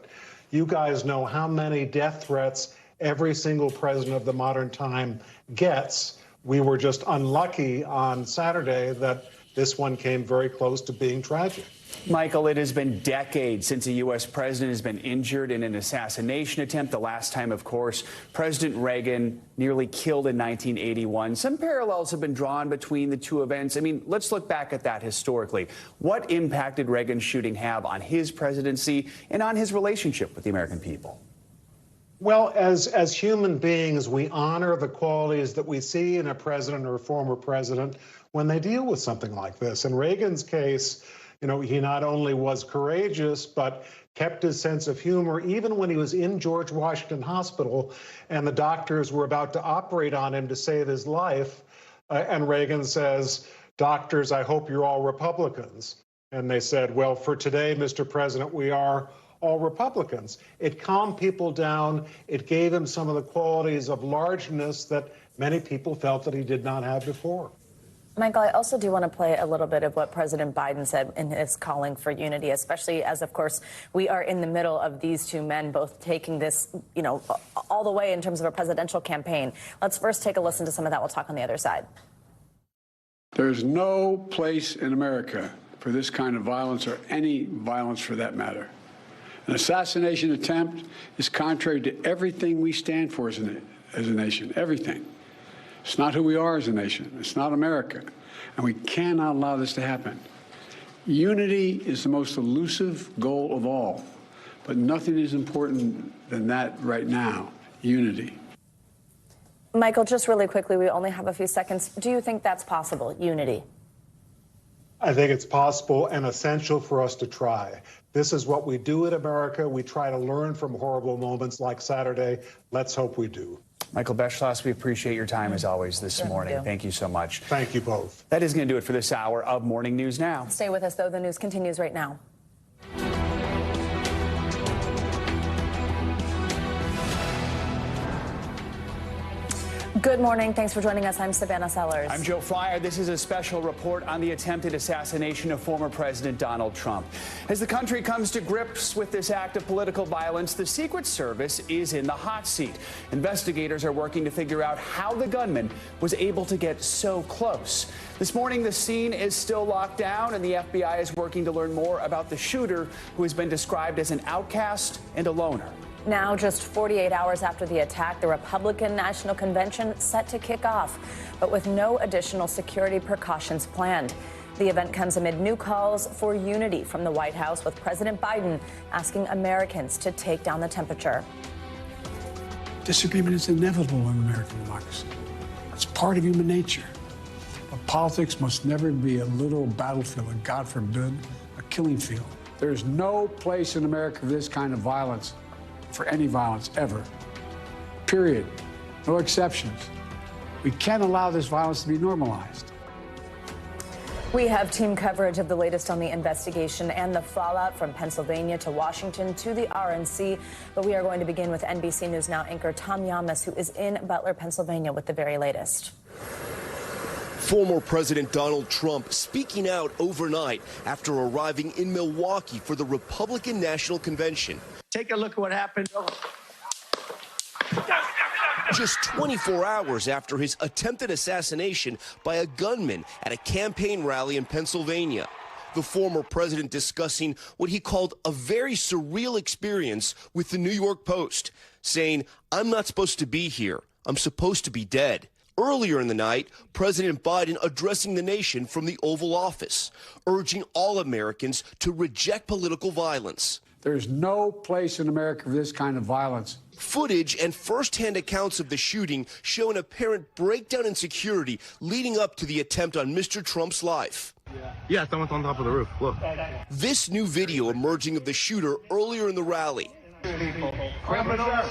Speaker 5: You guys know how many death threats every single president of the modern time gets. We were just unlucky on Saturday that this one came very close to being tragic.
Speaker 3: Michael, it has been decades since a U.S. president has been injured in an assassination attempt. The last time, of course, President Reagan nearly killed in 1981. Some parallels have been drawn between the two events. I mean, let's look back at that historically. What impact did Reagan's shooting have on his presidency and on his relationship with the American people?
Speaker 5: Well, as human beings, we honor the qualities that we see in a president or a former president when they deal with something like this. In Reagan's case, you know, he not only was courageous, but kept his sense of humor even when he was in George Washington Hospital and the doctors were about to operate on him to save his life. And Reagan says, "Doctors, I hope you're all Republicans." And they said, "Well, for today, Mr. President, we are all Republicans." It calmed people down. It gave him some of the qualities of largeness that many people felt that he did not have before.
Speaker 1: Michael, I also do want to play a little bit of what President Biden said in his calling for unity, especially as, of course, we are in the middle of these two men both taking this, you know, all the way in terms of a presidential campaign. Let's first take a listen to some of that. We'll talk on the other side.
Speaker 2: There's no place in America for this kind of violence or any violence for that matter. An assassination attempt is contrary to everything we stand for as a nation, everything. It's not who we are as a nation. It's not America. And we cannot allow this to happen. Unity is the most elusive goal of all. But nothing is important than that right now, unity.
Speaker 1: Michael, just really quickly, we only have a few seconds. Do you think that's possible, unity?
Speaker 5: I think it's possible and essential for us to try. This is what we do in America. We try to learn from horrible moments like Saturday. Let's hope we do.
Speaker 3: Michael Beschloss, we appreciate your time as always this morning. Thank you so much.
Speaker 5: Thank you both.
Speaker 3: That is going to do it for this hour of Morning News Now.
Speaker 1: Stay with us, though. The news continues right now. Good morning. Thanks for joining us. I'm Savannah Sellers.
Speaker 3: I'm Joe Fryer. This is a special report on the attempted assassination of former President Donald Trump. As the country comes to grips with this act of political violence, the Secret Service is in the hot seat. Investigators are working to figure out how the gunman was able to get so close. This morning, the scene is still locked down, and the FBI is working to learn more about the shooter, who has been described as an outcast and a loner.
Speaker 1: Now, just 48 hours after the attack, the Republican National Convention set to kick off, but with no additional security precautions planned. The event comes amid new calls for unity from the White House, with President Biden asking Americans to take down the temperature.
Speaker 2: Disagreement is inevitable in American democracy. It's part of human nature. But politics must never be a little battlefield, and God forbid, a killing field. There's no place in America for this kind of violence, for any violence ever. Period. No exceptions. We can't allow this violence to be normalized.
Speaker 1: We have team coverage of the latest on the investigation and the fallout from Pennsylvania to Washington to the RNC. But we are going to begin with NBC News Now anchor Tom Yamas, who is in Butler, Pennsylvania, with the very latest.
Speaker 6: Former President Donald Trump speaking out overnight after arriving in Milwaukee for the Republican National Convention.
Speaker 14: Take a look at what happened.
Speaker 6: Just 24 hours after his attempted assassination by a gunman at a campaign rally in Pennsylvania. The former president discussing what he called a very surreal experience with the New York Post, saying, "I'm not supposed to be here. I'm supposed to be dead." Earlier in the night, President Biden addressing the nation from the Oval Office, urging all Americans to reject political violence.
Speaker 2: There's no place in America for this kind of violence.
Speaker 6: Footage and first-hand accounts of the shooting show an apparent breakdown in security leading up to the attempt on Mr. Trump's life.
Speaker 14: Yeah, someone's on top of the roof. Look.
Speaker 6: This new video emerging of the shooter earlier in the rally.
Speaker 14: Criminals.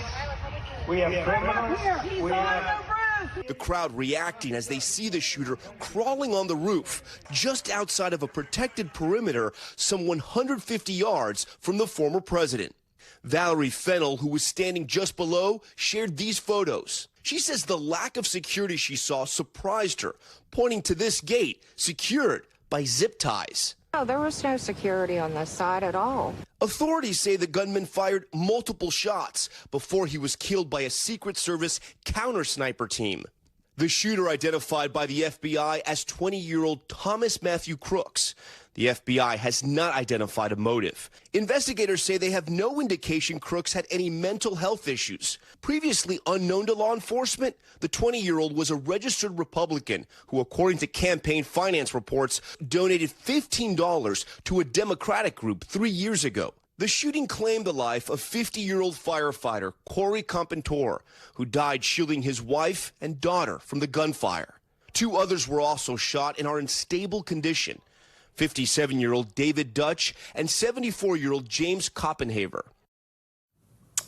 Speaker 14: We have criminals. We have...
Speaker 6: The crowd reacting as they see the shooter crawling on the roof just outside of a protected perimeter some 150 yards from the former president. Valerie Fennell, who was standing just below, shared these photos. She says the lack of security she saw surprised her, pointing to this gate secured by zip ties.
Speaker 15: No, there was no security on this side at all.
Speaker 6: Authorities say the gunman fired multiple shots before he was killed by a Secret Service counter-sniper team. The shooter identified by the FBI as 20-year-old Thomas Matthew Crooks. The FBI has not identified a motive. Investigators say they have no indication Crooks had any mental health issues. Previously unknown to law enforcement, the 20-year-old was a registered Republican who, according to campaign finance reports, donated $15 to a Democratic group 3 years ago. The shooting claimed the life of 50-year-old firefighter Corey Compentor, who died shielding his wife and daughter from the gunfire. 2 others were also shot and are in stable condition. 57-year-old David Dutch and 74-year-old James Koppenhaver.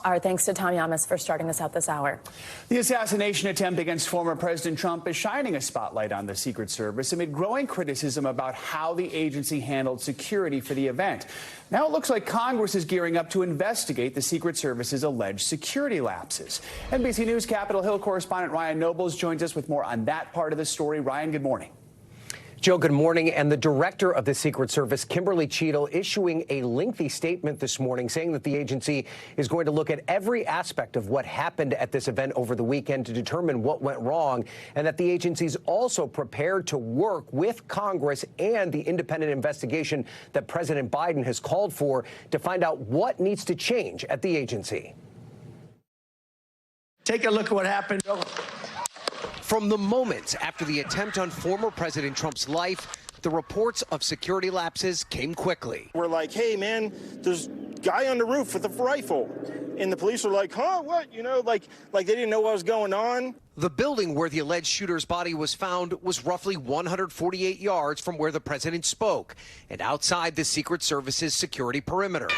Speaker 1: Our thanks to Tom Yamas for starting us out this hour.
Speaker 3: The assassination attempt against former President Trump is shining a spotlight on the Secret Service amid growing criticism about how the agency handled security for the event. Now it looks like Congress is gearing up to investigate the Secret Service's alleged security lapses. NBC News Capitol Hill correspondent Ryan Nobles joins us with more on that part of the story. Ryan, good morning.
Speaker 4: Joe, good morning. And the director of the Secret Service, Kimberly Cheadle, issuing a lengthy statement this morning saying that the agency is going to look at every aspect of what happened at this event over the weekend to determine what went wrong, and that the agency is also prepared to work with Congress and the independent investigation that President Biden has called for to find out what needs to change at the agency.
Speaker 14: Take a look at what happened.
Speaker 4: From the moments after the attempt on former President Trump's life, the reports of security lapses came quickly.
Speaker 12: We're like, hey, man, there's a guy on the roof with a rifle. And the police are like, huh, what? You know, like they didn't know what was going on.
Speaker 4: The building where the alleged shooter's body was found was roughly 148 yards from where the president spoke and outside the Secret Service's security perimeter.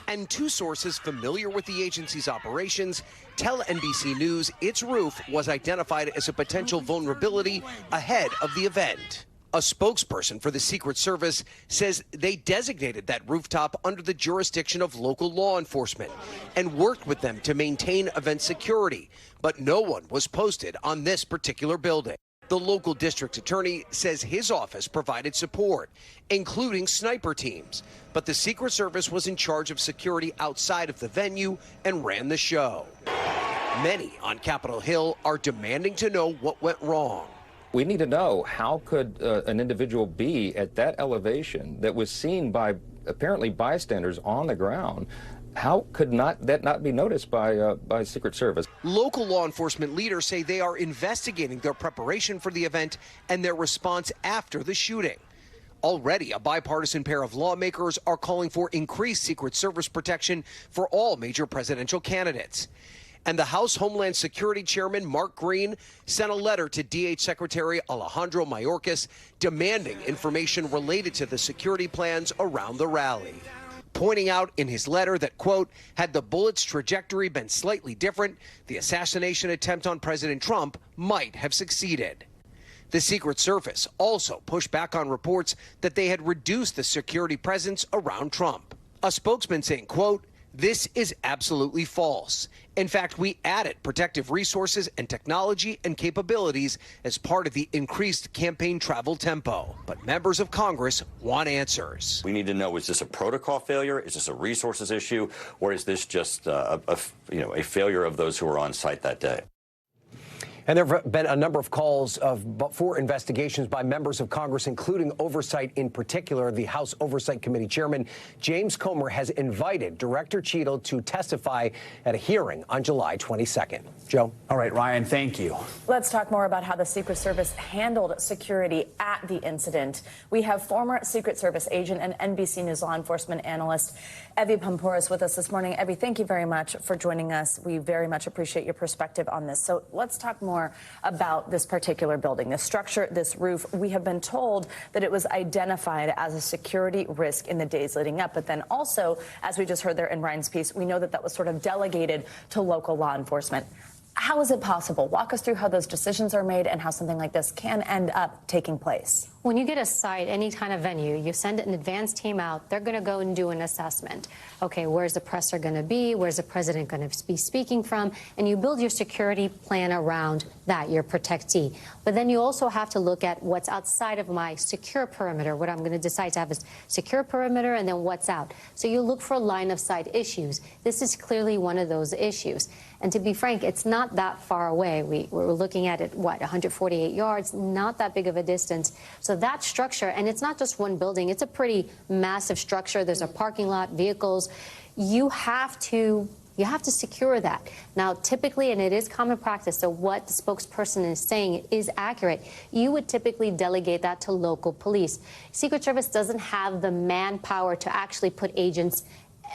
Speaker 4: And 2 sources familiar with the agency's operations tell NBC News its roof was identified as a potential vulnerability ahead of the event. A spokesperson for the Secret Service says they designated that rooftop under the jurisdiction of local law enforcement and worked with them to maintain event security, but no one was posted on this particular building. The local district attorney says his office provided support, including sniper teams, but the Secret Service was in charge of security outside of the venue and ran the show. Many on Capitol Hill are demanding to know what went wrong.
Speaker 13: We need to know, how could an individual be at that elevation that was seen by apparently bystanders on the ground? How could that not be noticed by Secret Service?
Speaker 4: Local law enforcement leaders say they are investigating their preparation for the event and their response after the shooting. Already, a bipartisan pair of lawmakers are calling for increased Secret Service protection for all major presidential candidates. And the House Homeland Security Chairman, Mark Green, sent a letter to DH Secretary Alejandro Mayorkas demanding information related to the security plans around the rally, pointing out in his letter that, quote, had the bullet's trajectory been slightly different, the assassination attempt on President Trump might have succeeded. The Secret Service also pushed back on reports that they had reduced the security presence around Trump. A spokesman saying, quote, this is absolutely false. In fact, we added protective resources and technology and capabilities as part of the increased campaign travel tempo. But members of Congress want answers.
Speaker 24: We need to know, is this a protocol failure? Is this a resources issue? Or is this just a failure of those who were on site that day?
Speaker 4: And there have been a number of calls for investigations by members of Congress, including oversight in particular. The House Oversight Committee Chairman James Comer has invited Director Cheadle to testify at a hearing on July 22nd. Joe?
Speaker 3: All right, Ryan, thank you.
Speaker 1: Let's talk more about how the Secret Service handled security at the incident. We have former Secret Service agent and NBC News law enforcement analyst Evie Pampouras with us this morning. Evie, thank you very much for joining us. We very much appreciate your perspective on this. So let's talk more about this particular building, this structure, this roof. We have been told that it was identified as a security risk in the days leading up. But then also, as we just heard there in Ryan's piece, we know that that was sort of delegated to local law enforcement. How is it possible? Walk us through how those decisions are made and how something like this can end up taking place.
Speaker 25: When you get a site, any kind of venue, you send an advanced team out, they're going to go and do an assessment. Okay, where's the presser going to be? Where's the president going to be speaking from? And you build your security plan around that, your protectee. But then you also have to look at what's outside of my secure perimeter, what I'm going to decide to have is secure perimeter and then what's out. So you look for line of sight issues. This is clearly one of those issues. And to be frank, it's not not that far away. We're looking at it, what, 148 yards, not that big of a distance. So that structure, and it's not just one building, it's a pretty massive structure. There's a parking lot, vehicles. You have to secure that. Now, typically, and it is common practice, so what the spokesperson is saying is accurate, you would typically delegate that to local police. Secret Service doesn't have the manpower to actually put agents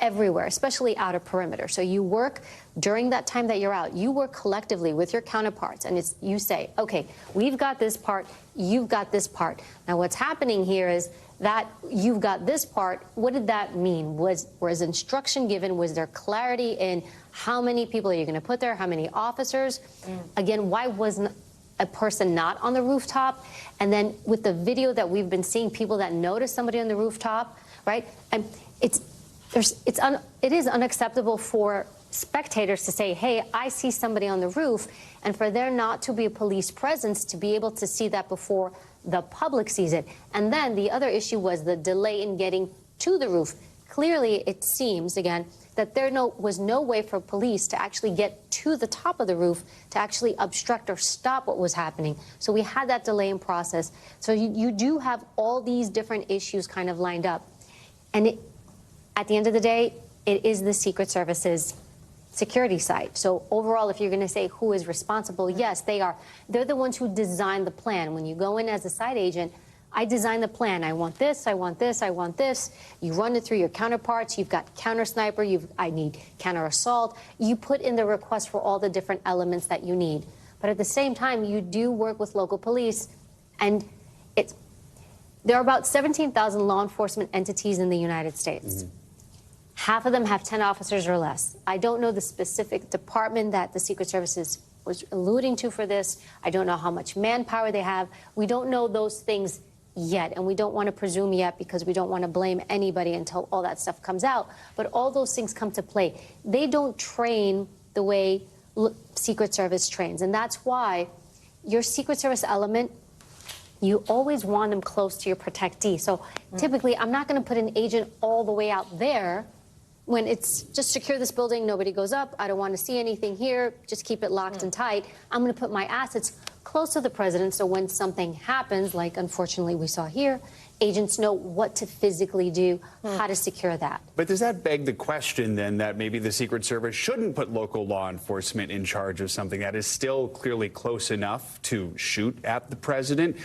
Speaker 25: everywhere, especially out of perimeter. So you work during that time that you're out, you work collectively with your counterparts, and you say, okay, we've got this part, you've got this part. Now, what's happening here is that you've got this part. What did that mean? Was instruction given? Was there clarity in how many people are you going to put there? How many officers? Again, why wasn't a person not on the rooftop? And then with the video that we've been seeing, people that notice somebody on the rooftop, right? And it is unacceptable for spectators to say, hey, I see somebody on the roof, and for there not to be a police presence to be able to see that before the public sees it. And then the other issue was the delay in getting to the roof. Clearly, it seems, again, that there was no way for police to actually get to the top of the roof to actually obstruct or stop what was happening. So we had that delay in process. So you do have all these different issues kind of lined up. And at the end of the day, it is the Secret Service's security side. So overall, if you're going to say who is responsible, yes, they are. They're the ones who design the plan. When you go in as a side agent, I design the plan. I want this, I want this, I want this. You run it through your counterparts. You've got counter sniper. I need counter assault. You put in the request for all the different elements that you need. But at the same time, you do work with local police, and there are about 17,000 law enforcement entities in the United States. Half of them have 10 officers or less. I don't know the specific department that the Secret Service was alluding to for this. I don't know how much manpower they have. We don't know those things yet, and we don't want to presume yet because we don't want to blame anybody until all that stuff comes out. But all those things come to play. They don't train the way Secret Service trains, and that's why your Secret Service element, you always want them close to your protectee. So typically, I'm not going to put an agent all the way out there when it's just secure this building, nobody goes up, I don't want to see anything here, just keep it locked and tight. I'm going to put my assets close to the president so when something happens, like unfortunately we saw here, agents know what to physically do, how to secure that.
Speaker 3: But does that beg the question then that maybe the Secret Service shouldn't put local law enforcement in charge of something that is still clearly close enough to shoot at the president?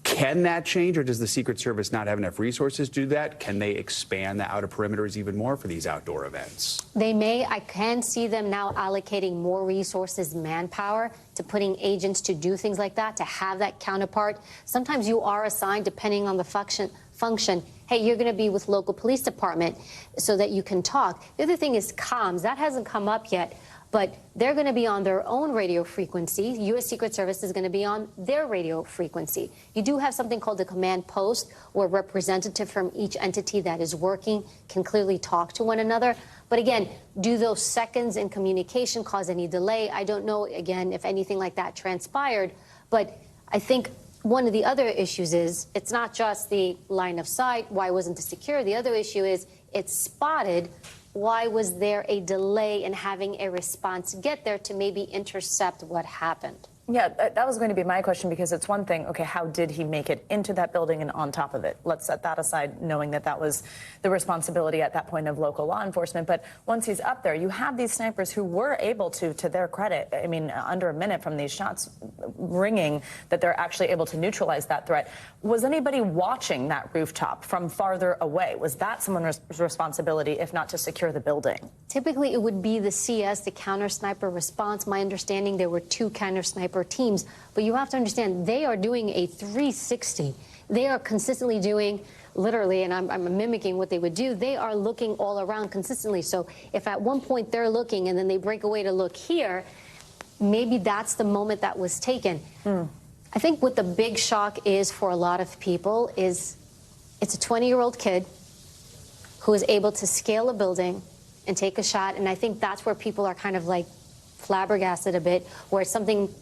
Speaker 3: Can that change, or does the Secret Service not have enough resources to do that? Can they expand the outer perimeters even more for these outdoor events?
Speaker 25: They may. I can see them now allocating more resources, manpower, to putting agents to do things like that, to have that counterpart. Sometimes you are assigned, depending on the function, hey, you're going to be with local police department so that you can talk. The other thing is comms. That hasn't come up yet. But they're going to be on their own radio frequency. U.S. Secret Service is going to be on their radio frequency. You do have something called a command post, where a representative from each entity that is working can clearly talk to one another. But again, do those seconds in communication cause any delay? I don't know, again, if anything like that transpired. But I think one of the other issues is it's not just the line of sight. Why wasn't it secure? The other issue is it's spotted. Why was there a delay in having a response get there to maybe intercept what happened?
Speaker 1: Yeah, that was going to be my question, because it's one thing, okay, how did he make it into that building and on top of it? Let's set that aside, knowing that that was the responsibility at that point of local law enforcement. But once he's up there, you have these snipers who were able to their credit, I mean, under a minute from these shots ringing, that they're actually able to neutralize that threat. Was anybody watching that rooftop from farther away? Was that someone's responsibility, if not to secure the building?
Speaker 25: Typically, it would be the CS, the counter sniper response. My understanding, there were 2 counter sniper teams, but you have to understand they are doing a 360. They are consistently doing, literally, and I'm mimicking what they would do, they are looking all around consistently. So if at one point they're looking and then they break away to look here, maybe that's the moment that was taken. I think what the big shock is for a lot of people is it's a 20-year-old kid who is able to scale a building and take a shot, and I think that's where people are kind of like flabbergasted a bit, where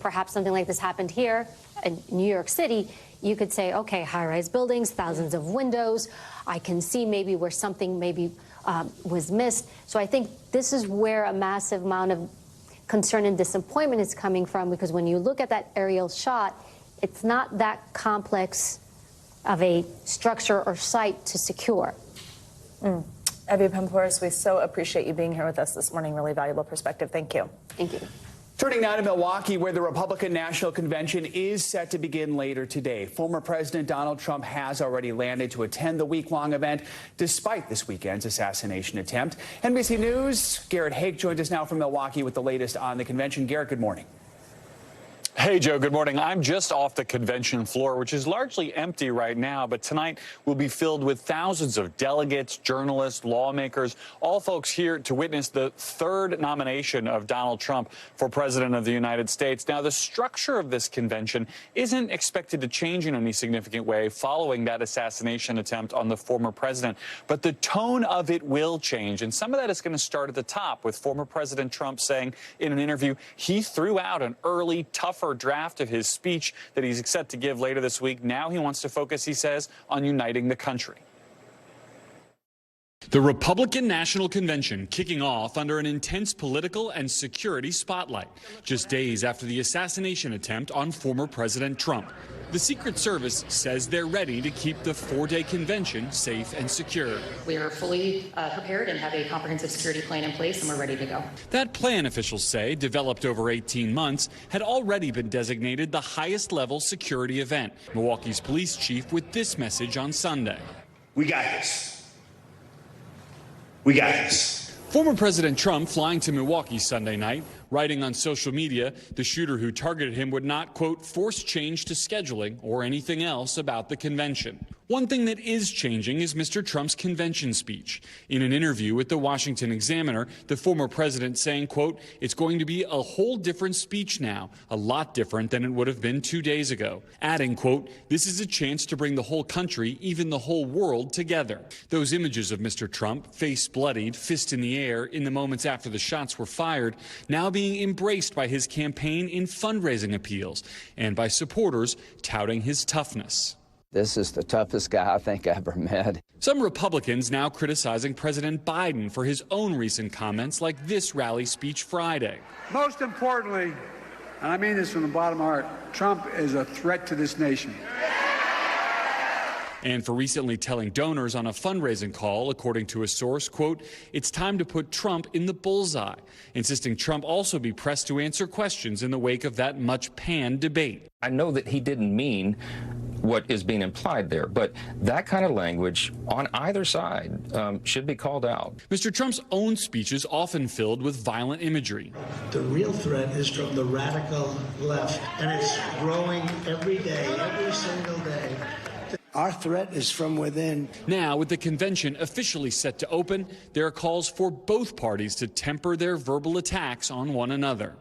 Speaker 25: perhaps something like this happened here in New York City, you could say, okay, high-rise buildings, thousands of windows, I can see maybe where something maybe was missed. So I think this is where a massive amount of concern and disappointment is coming from, because when you look at that aerial shot, it's not that complex of a structure or site to secure.
Speaker 1: Evie Pamporis, we so appreciate you being here with us this morning. Really valuable perspective. Thank you.
Speaker 25: Thank you.
Speaker 3: Turning now to Milwaukee, where the Republican National Convention is set to begin later today. Former President Donald Trump has already landed to attend the week-long event, despite this weekend's assassination attempt. NBC News' Garrett Haake joins us now from Milwaukee with the latest on the convention. Garrett, good morning.
Speaker 16: Hey, Joe, good morning. I'm just off the convention floor, which is largely empty right now, but tonight will be filled with thousands of delegates, journalists, lawmakers, all folks here to witness the third nomination of Donald Trump for President of the United States. Now, the structure of this convention isn't expected to change in any significant way following that assassination attempt on the former president, but the tone of it will change, and some of that is going to start at the top, with former President Trump saying in an interview he threw out an early, tougher draft of his speech that he's set to give later this week. Now he wants to focus, he says, on uniting the country.
Speaker 17: The Republican National Convention kicking off under an intense political and security spotlight, just days after the assassination attempt on former President Trump. The Secret Service says they're ready to keep the four-day convention safe and secure.
Speaker 18: We are fully prepared and have a comprehensive security plan in place, and we're ready to go.
Speaker 17: That plan, officials say, developed over 18 months, had already been designated the highest-level security event. Milwaukee's police chief with this message on Sunday.
Speaker 19: We got this. We got this.
Speaker 17: Former President Trump flying to Milwaukee Sunday night, writing on social media the shooter who targeted him would not, quote, force change to scheduling or anything else about the convention. One thing that is changing is Mr. Trump's convention speech. In an interview with the Washington Examiner, the former president saying, quote, it's going to be a whole different speech now, a lot different than it would have been 2 days ago. Adding, quote, this is a chance to bring the whole country, even the whole world, together. Those images of Mr. Trump, face bloodied, fist in the air, in the moments after the shots were fired, now being embraced by his campaign in fundraising appeals and by supporters touting his toughness.
Speaker 11: This is the toughest guy I think I ever met.
Speaker 17: Some Republicans now criticizing President Biden for his own recent comments, like this rally speech Friday.
Speaker 2: Most importantly, and I mean this from the bottom of my heart, Trump is a threat to this nation.
Speaker 17: And for recently telling donors on a fundraising call, according to a source, quote, it's time to put Trump in the bullseye, insisting Trump also be pressed to answer questions in the wake of that much-panned debate.
Speaker 13: I know that he didn't mean what is being implied there, but that kind of language on either side should be called out.
Speaker 17: Mr. Trump's own speech is often filled with violent imagery.
Speaker 20: The real threat is from the radical left, and it's growing every day, every single day. Our threat is from within.
Speaker 17: Now, with the convention officially set to open, there are calls for both parties to temper their verbal attacks on one another.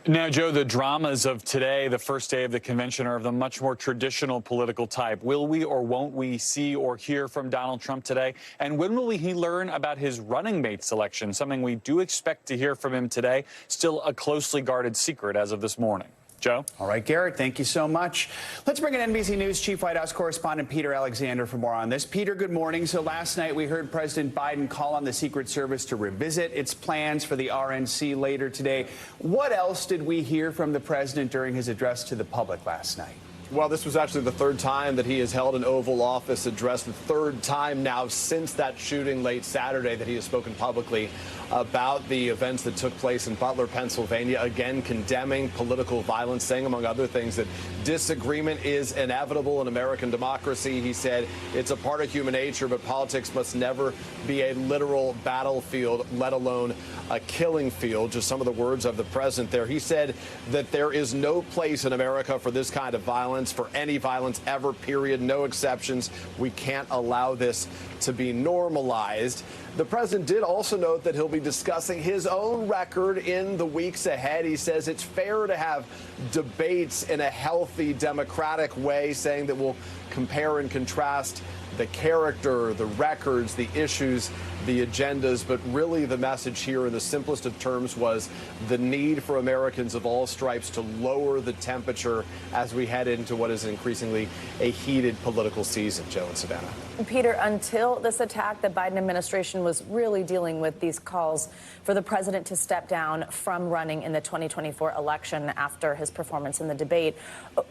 Speaker 16: Now, Joe, the dramas of today, the first day of the convention, are of the much more traditional political type. Will we or won't we see or hear from Donald Trump today? And when will he learn about his running mate selection, something we do expect to hear from him today, still a closely guarded secret as of this morning? Joe?
Speaker 3: All right, Garrett, thank you so much. Let's bring in NBC News Chief White House correspondent Peter Alexander for more on this. Peter, good morning. So last night we heard President Biden call on the Secret Service to revisit its plans for the RNC later today. What else did we hear from the president during his address to the public last night?
Speaker 26: Well, this was actually the third time that he has held an Oval Office address, the third time now since that shooting late Saturday that he has spoken publicly about the events that took place in Butler, Pennsylvania, again condemning political violence, saying, among other things, that disagreement is inevitable in American democracy. He said it's a part of human nature, but politics must never be a literal battlefield, let alone a killing field. Just some of the words of the president there. He said that there is no place in America for this kind of violence, for any violence ever, period, no exceptions. We can't allow this to be normalized. The president did also note that he'll be discussing his own record in the weeks ahead. He says it's fair to have debates in a healthy, democratic way, saying that we'll compare and contrast the character, the records, the issues, the agendas, but really the message here in the simplest of terms was the need for Americans of all stripes to lower the temperature as we head into what is increasingly a heated political season. Joe and Savannah.
Speaker 1: Peter, until this attack, the Biden administration was really dealing with these calls for the president to step down from running in the 2024 election after his performance in the debate.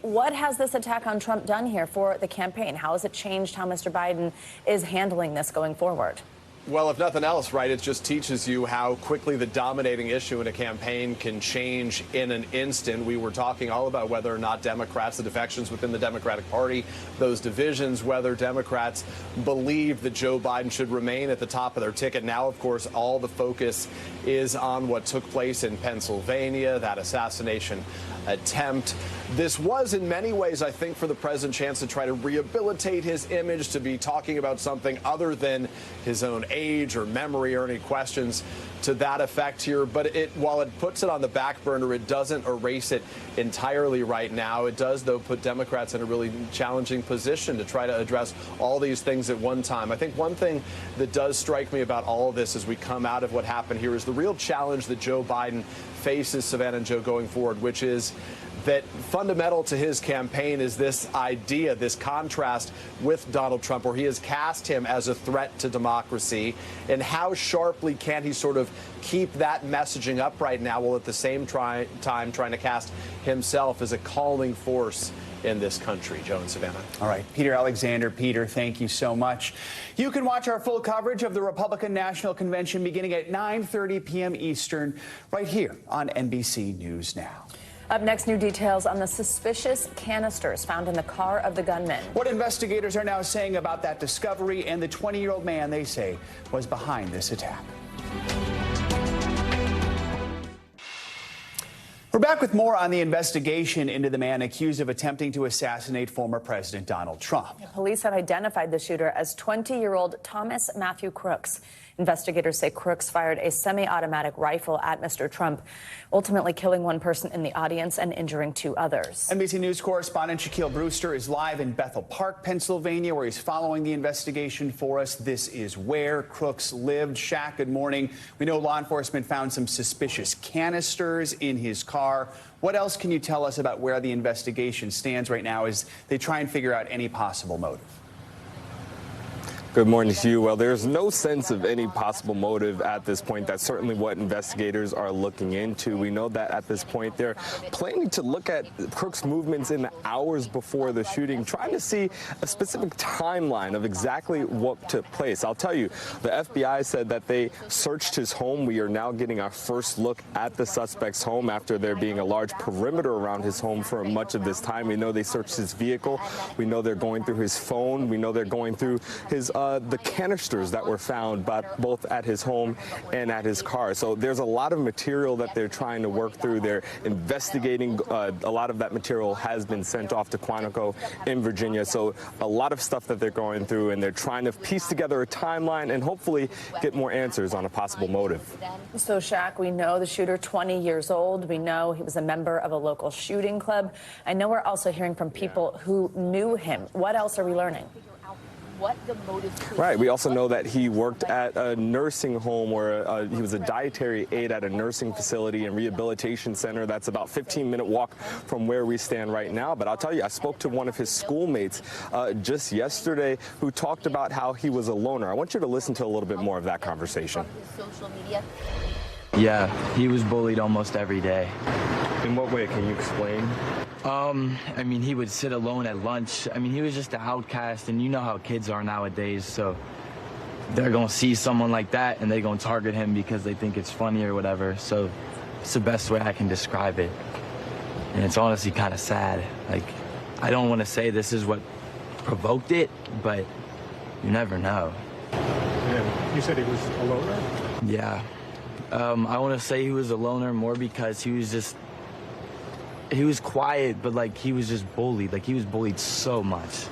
Speaker 1: What has this attack on Trump done here for the campaign? How has it changed how Mr. Biden is handling this going forward?
Speaker 26: Well, if nothing else, right, it just teaches you how quickly the dominating issue in a campaign can change in an instant. We were talking all about whether or not Democrats, the defections within the Democratic Party, those divisions, whether Democrats believe that Joe Biden should remain at the top of their ticket. Now, of course, all the focus is on what took place in Pennsylvania, that assassination attempt. This was, in many ways, I think, for the president, a chance to try to rehabilitate his image, to be talking about something other than his own age or memory or any questions to that effect here. But while it puts it on the back burner, it doesn't erase it entirely right now. It does, though, put Democrats in a really challenging position to try to address all these things at one time. I think one thing that does strike me about all of this as we come out of what happened here is the real challenge that Joe Biden faces, Savannah and Joe, going forward, which is that fundamental to his campaign is this idea, this contrast with Donald Trump, where he has cast him as a threat to democracy. And how sharply can he sort of keep that messaging up right now, while at the same time trying to cast himself as a calming force in this country? Joe and Savannah.
Speaker 3: All right. Peter Alexander. Peter, thank you so much. You can watch our full coverage of the Republican National Convention beginning at 9:30 p.m. Eastern right here on NBC News Now. Up next, new details on the suspicious canisters found in the car of the gunman. What investigators are now saying about that discovery and the 20-year-old man they say was behind this attack. We're back with more on the investigation into the man accused of attempting to assassinate former President Donald Trump. Police have identified the shooter as 20-year-old Thomas Matthew Crooks. Investigators say Crooks fired a semi-automatic rifle at Mr. Trump, ultimately killing one person in the audience and injuring two others. NBC News correspondent Shaquille Brewster is live in Bethel Park, Pennsylvania, where he's following the investigation for us. This is where Crooks lived. Shaq, good morning. We know law enforcement found some suspicious canisters in his car. What else can you tell us about where the investigation stands right now as they try and figure out any possible motive?
Speaker 7: Good morning to you. Well, there's no sense of any possible motive at this point. That's certainly what investigators are looking into. We know that at this point they're planning to look at Crooks' movements in the hours before the shooting, trying to see a specific timeline of exactly what took place. I'll tell you, the FBI said that they searched his home. We are now getting our first look at the suspect's home after there being a large perimeter around his home for much of this time. We know they searched his vehicle. We know they're going through his phone. We know they're going through his the canisters that were found both at his home and at his car. So there's a lot of material that they're trying to work through. They're investigating. A lot of that material has been sent off to Quantico in Virginia. So a lot of stuff that they're going through, and they're trying to piece together a timeline and hopefully get more answers on a possible motive.
Speaker 1: So, Shaq, we know the shooter, 20 years old. We know he was a member of a local shooting club. I know we're also hearing from people who knew him. What else are we learning? What the motive.
Speaker 7: Right. We also know that he worked at a nursing home, or he was a dietary aide at a nursing facility and rehabilitation center. That's about a 15-minute walk from where we stand right now. But I'll tell you, I spoke to one of his schoolmates just yesterday who talked about how he was a loner. I want you to listen to a little bit more of that conversation.
Speaker 8: Social media.
Speaker 9: Yeah, he was bullied almost every day.
Speaker 7: In what way? Can you explain?
Speaker 9: I mean, he would sit alone at lunch. I mean, he was just an outcast, and you know how kids are nowadays, so they're going to see someone like that, and they're going to target him because they think it's funny or whatever. So it's the best way I can describe it. And it's honestly kind of sad. Like, I don't want to say this is what provoked it, but you never know.
Speaker 5: And you said he was a loner?
Speaker 9: Yeah. I want to say he was a loner more because he was quiet, but like he was just bullied. Like he was bullied so much.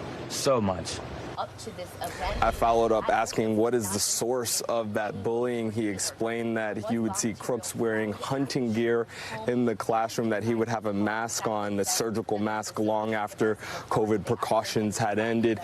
Speaker 7: I followed up asking what is the source of that bullying. He explained that he would see crooks wearing hunting gear in the classroom, that he would have a mask on, the surgical mask, long after COVID precautions had ended.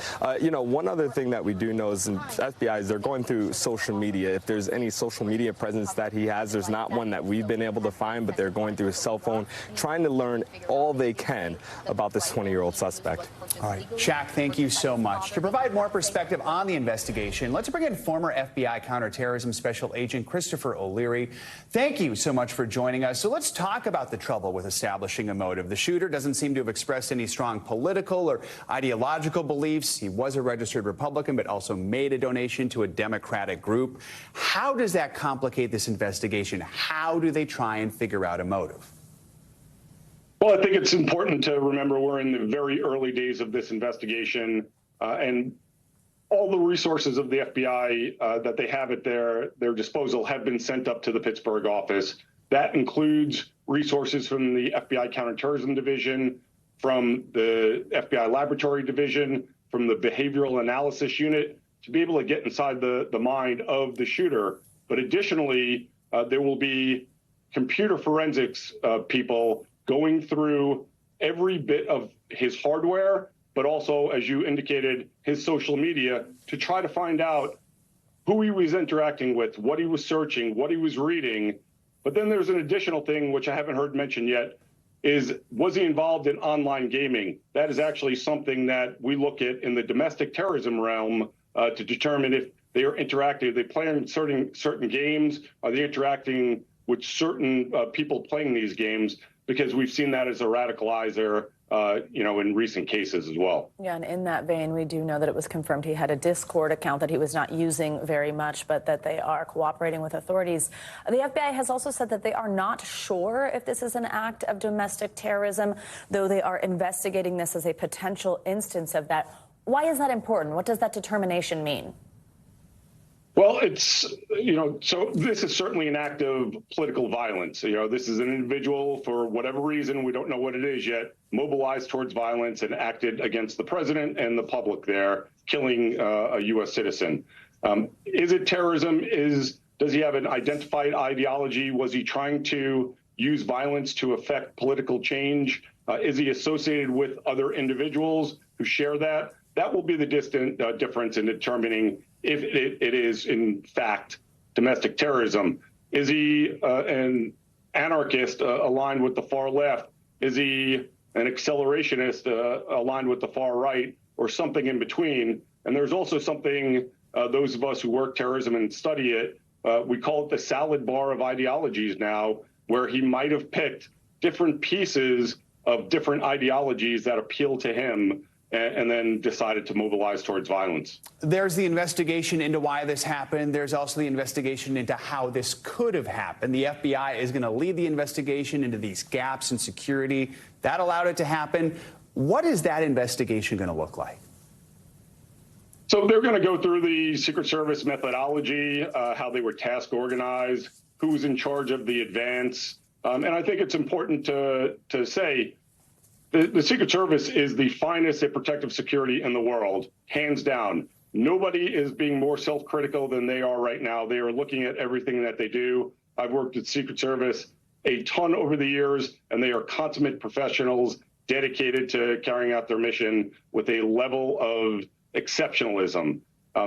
Speaker 7: One other thing that we do know is the FBI is they're going through social media. If there's any social media presence that he has, there's not one that we've been able to find, but they're going through his cell phone, trying to learn all they can about this 20-year-old suspect.
Speaker 3: All right, Shaq, thank you so much. To provide more perspective on the investigation, let's bring in former FBI counterterrorism special agent Christopher O'Leary. Thank you so much for joining us. So let's talk about the trouble with establishing a motive. The shooter doesn't seem to have expressed any strong political or ideological beliefs. He was a registered Republican, but also made a donation to a Democratic group. How does that complicate this investigation? How do they try and figure out a motive?
Speaker 8: Well, I think it's important to remember we're in the very early days of this investigation, and all the resources of the FBI that they have at their disposal have been sent up to the Pittsburgh office. That includes resources from the FBI Counterterrorism Division, from the FBI Laboratory Division, from the Behavioral Analysis Unit, to be able to get inside the mind of the shooter. But additionally, there will be computer forensics people going through every bit of his hardware, but also, as you indicated, his social media, to try to find out who he was interacting with, what he was searching, what he was reading. But then there's an additional thing, which I haven't heard mentioned yet, is was he involved in online gaming? That is actually something that we look at in the domestic terrorism realm to determine if they are interacting. Are they playing certain games? Are they interacting with certain people playing these games? Because we've seen that as a radicalizer, in recent cases as well.
Speaker 1: Yeah, and in that vein, we do know that it was confirmed he had a Discord account that he was not using very much, but that they are cooperating with authorities. The FBI has also said that they are not sure if this is an act of domestic terrorism, though they are investigating this as a potential instance of that. Why is that important? What does that determination mean?
Speaker 8: Well, it's, so this is certainly an act of political violence. This is an individual, for whatever reason, we don't know what it is yet, mobilized towards violence and acted against the president and the public there, killing a U.S. citizen. Is it terrorism? Does he have an identified ideology? Was he trying to use violence to affect political change? Is he associated with other individuals who share that? That will be the difference in determining if it is, in fact, domestic terrorism. Is he an anarchist aligned with the far left? Is he an accelerationist aligned with the far right, or something in between? And there's also something, those of us who work terrorism and study it, we call it the salad bar of ideologies now, where he might have picked different pieces of different ideologies that appeal to him, and then decided to mobilize towards violence.
Speaker 3: There's the investigation into why this happened. There's also the investigation into how this could have happened. The FBI is going to lead the investigation into these gaps in security that allowed it to happen. What is that investigation going to look like?
Speaker 8: So they're going to go through the Secret Service methodology, how they were task organized, who's in charge of the advance. And I think it's important to say, the Secret Service is the finest at protective security in the world, hands down. Nobody is being more self-critical than they are right now. They are looking at everything that they do. I've worked at Secret Service a ton over the years, and they are consummate professionals dedicated to carrying out their mission with a level of exceptionalism.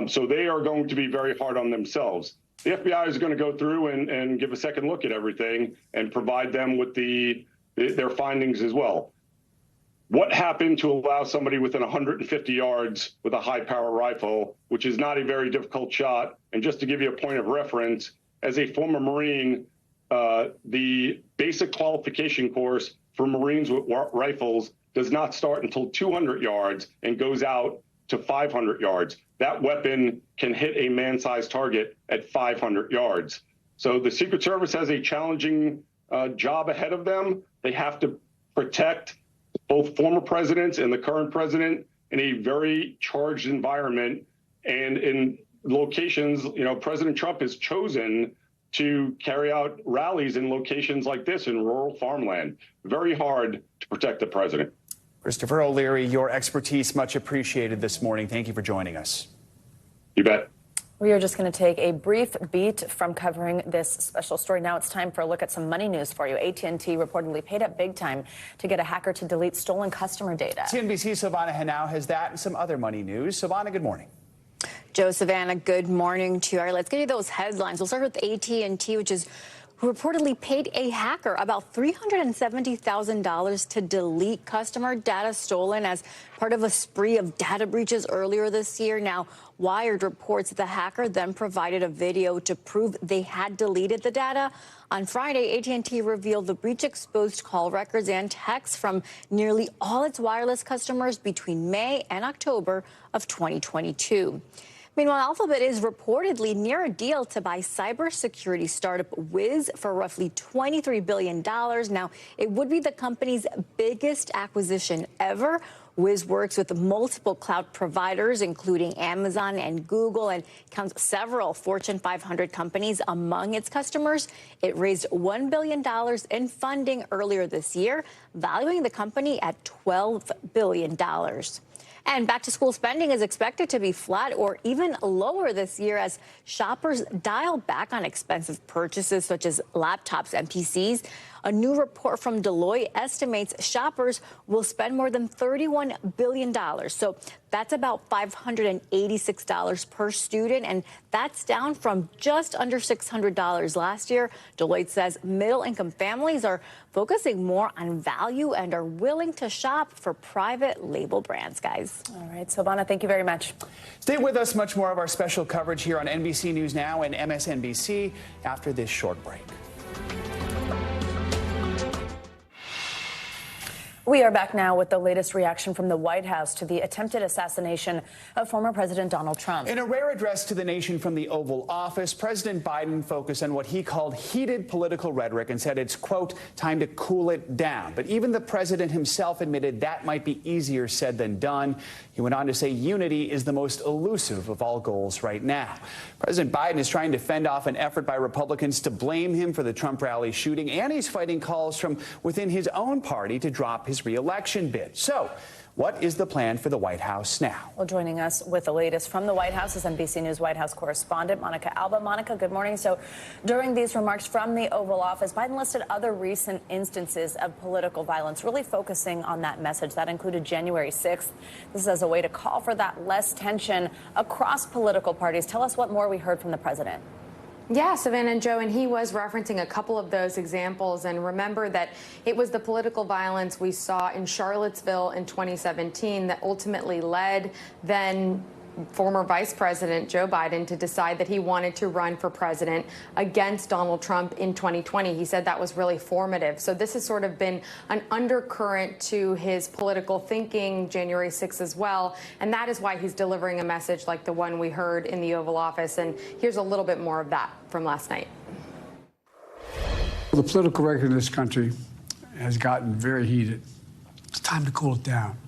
Speaker 8: So they are going to be very hard on themselves. The FBI is going to go through and give a second look at everything and provide them with their findings as well. What happened to allow somebody within 150 yards with a high-power rifle, which is not a very difficult shot? And just to give you a point of reference, as a former Marine, the basic qualification course for Marines with rifles does not start until 200 yards and goes out to 500 yards. That weapon can hit a man-sized target at 500 yards. So the Secret Service has a challenging job ahead of them. They have to protect both former presidents and the current president in a very charged environment. And in locations, President Trump has chosen to carry out rallies in locations like this in rural farmland. Very hard to protect the president.
Speaker 3: Christopher O'Leary, your expertise much appreciated this morning. Thank you for joining us.
Speaker 8: You bet.
Speaker 1: We are just going to take a brief beat from covering this special story. Now it's time for a look at some money news for you. AT&T reportedly paid up big time to get a hacker to delete stolen customer data.
Speaker 3: CNBC's Silvana Henao has that and some other money news. Silvana, good morning.
Speaker 6: Joe, Savannah, good morning to you. All right, let's get you those headlines. We'll start with AT&T, who reportedly paid a hacker about $370,000 to delete customer data stolen as part of a spree of data breaches earlier this year. Now, Wired reports that the hacker then provided a video to prove they had deleted the data. On Friday, AT&T revealed the breach exposed call records and texts from nearly all its wireless customers between May and October of 2022. Meanwhile, Alphabet is reportedly near a deal to buy cybersecurity startup Wiz for roughly $23 billion. Now, it would be the company's biggest acquisition ever. Wiz works with multiple cloud providers, including Amazon and Google, and counts several Fortune 500 companies among its customers. It raised $1 billion in funding earlier this year, valuing the company at $12 billion. And back-to-school spending is expected to be flat or even lower this year as shoppers dial back on expensive purchases such as laptops and PCs. A new report from Deloitte estimates shoppers will spend more than $31 billion. So that's about $586 per student, and that's down from just under $600 last year. Deloitte says middle-income families are focusing more on value and are willing to shop for private label brands, guys.
Speaker 1: All right, Silvana, thank you very much.
Speaker 3: Stay with us. Much more of our special coverage here on NBC News Now and MSNBC after this short break.
Speaker 1: We are back now with the latest reaction from the White House to the attempted assassination of former President Donald Trump.
Speaker 3: In a rare address to the nation from the Oval Office, President Biden focused on what he called heated political rhetoric and said it's, quote, time to cool it down. But even the president himself admitted that might be easier said than done. He went on to say unity is the most elusive of all goals right now. President Biden is trying to fend off an effort by Republicans to blame him for the Trump rally shooting, and he's fighting calls from within his own party to drop his re-election bid. So what is the plan for the White House now?
Speaker 1: Well, joining us with the latest from the White House is NBC News White House correspondent Monica Alba. Monica, good morning. So during these remarks from the Oval Office, Biden listed other recent instances of political violence, really focusing on that message. That included January 6th. This is as a way to call for that less tension across political parties. Tell us what more we heard from the president.
Speaker 10: Yeah, Savannah and Joe, and he was referencing a couple of those examples. And remember that it was the political violence we saw in Charlottesville in 2017 that ultimately led then former Vice President Joe Biden to decide that he wanted to run for president against Donald Trump in 2020. He said that was really formative. So this has sort of been an undercurrent to his political thinking January 6th as well. And that is why he's delivering a message like the one we heard in the Oval Office. And here's a little bit more of that from last night.
Speaker 2: The political record in this country has gotten very heated. It's time to cool it down.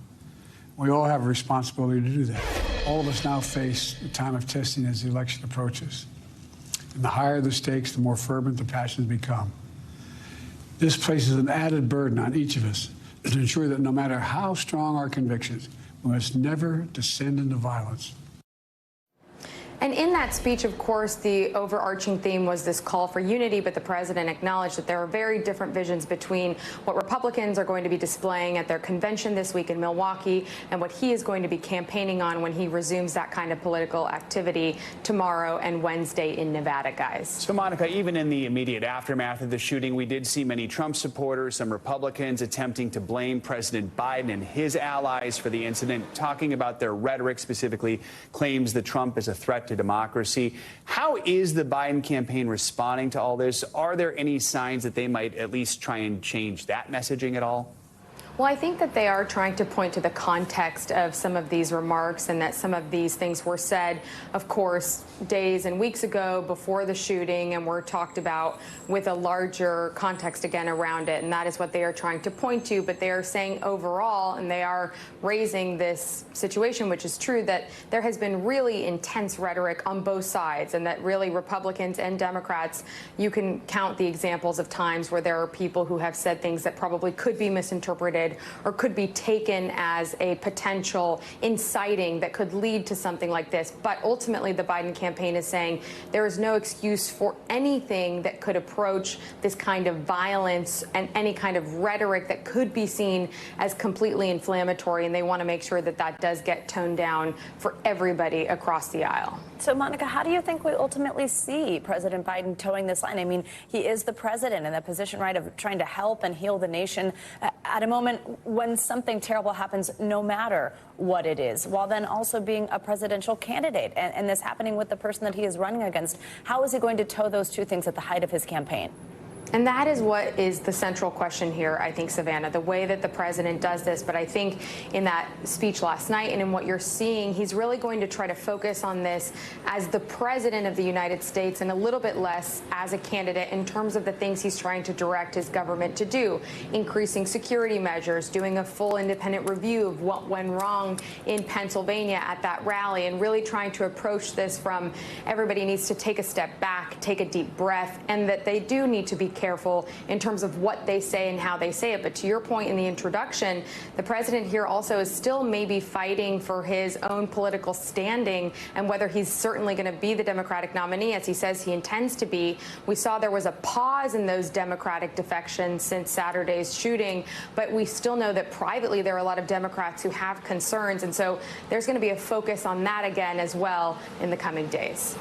Speaker 2: We all have a responsibility to do that. All of us now face a time of testing as the election approaches. And the higher the stakes, the more fervent the passions become. This places an added burden on each of us to ensure that no matter how strong our convictions, we must never descend into violence.
Speaker 10: And in that speech, of course, the overarching theme was this call for unity, but the president acknowledged that there are very different visions between what Republicans are going to be displaying at their convention this week in Milwaukee and what he is going to be campaigning on when he resumes that kind of political activity tomorrow and Wednesday in Nevada, guys.
Speaker 3: So, Monica, even in the immediate aftermath of the shooting, we did see many Trump supporters, some Republicans attempting to blame President Biden and his allies for the incident, talking about their rhetoric, specifically claims that Trump is a threat to democracy. How is the Biden campaign responding to all this? Are there any signs that they might at least try and change that messaging at all?
Speaker 10: Well, I think that they are trying to point to the context of some of these remarks and that some of these things were said, of course, days and weeks ago before the shooting and were talked about with a larger context again around it. And that is what they are trying to point to. But they are saying overall, and they are raising this situation, which is true, that there has been really intense rhetoric on both sides and that really Republicans and Democrats, you can count the examples of times where there are people who have said things that probably could be misinterpreted interpreted or could be taken as a potential inciting that could lead to something like this. But ultimately, the Biden campaign is saying there is no excuse for anything that could approach this kind of violence and any kind of rhetoric that could be seen as completely inflammatory. And they want to make sure that that does get toned down for everybody across the aisle.
Speaker 1: So, Monica, how do you think we ultimately see President Biden towing this line? I mean, he is the president in the position, right, of trying to help and heal the nation at a moment when something terrible happens, no matter what it is, while then also being a presidential candidate and this happening with the person that he is running against. How is he going to tow those two things at the height of his campaign?
Speaker 10: And that is what is the central question here, I think, Savannah, the way that the president does this. But I think in that speech last night and in what you're seeing, he's really going to try to focus on this as the president of the United States and a little bit less as a candidate in terms of the things he's trying to direct his government to do, increasing security measures, doing a full independent review of what went wrong in Pennsylvania at that rally, and really trying to approach this from everybody needs to take a step back, take a deep breath, and that they do need to be careful in terms of what they say and how they say it. But to your point in the introduction, the president here also is still maybe fighting for his own political standing and whether he's certainly going to be the Democratic nominee, as he says he intends to be. We saw there was a pause in those Democratic defections since Saturday's shooting, but we still know that privately there are a lot of Democrats who have concerns. And so there's going to be a focus on that again as well in the coming days.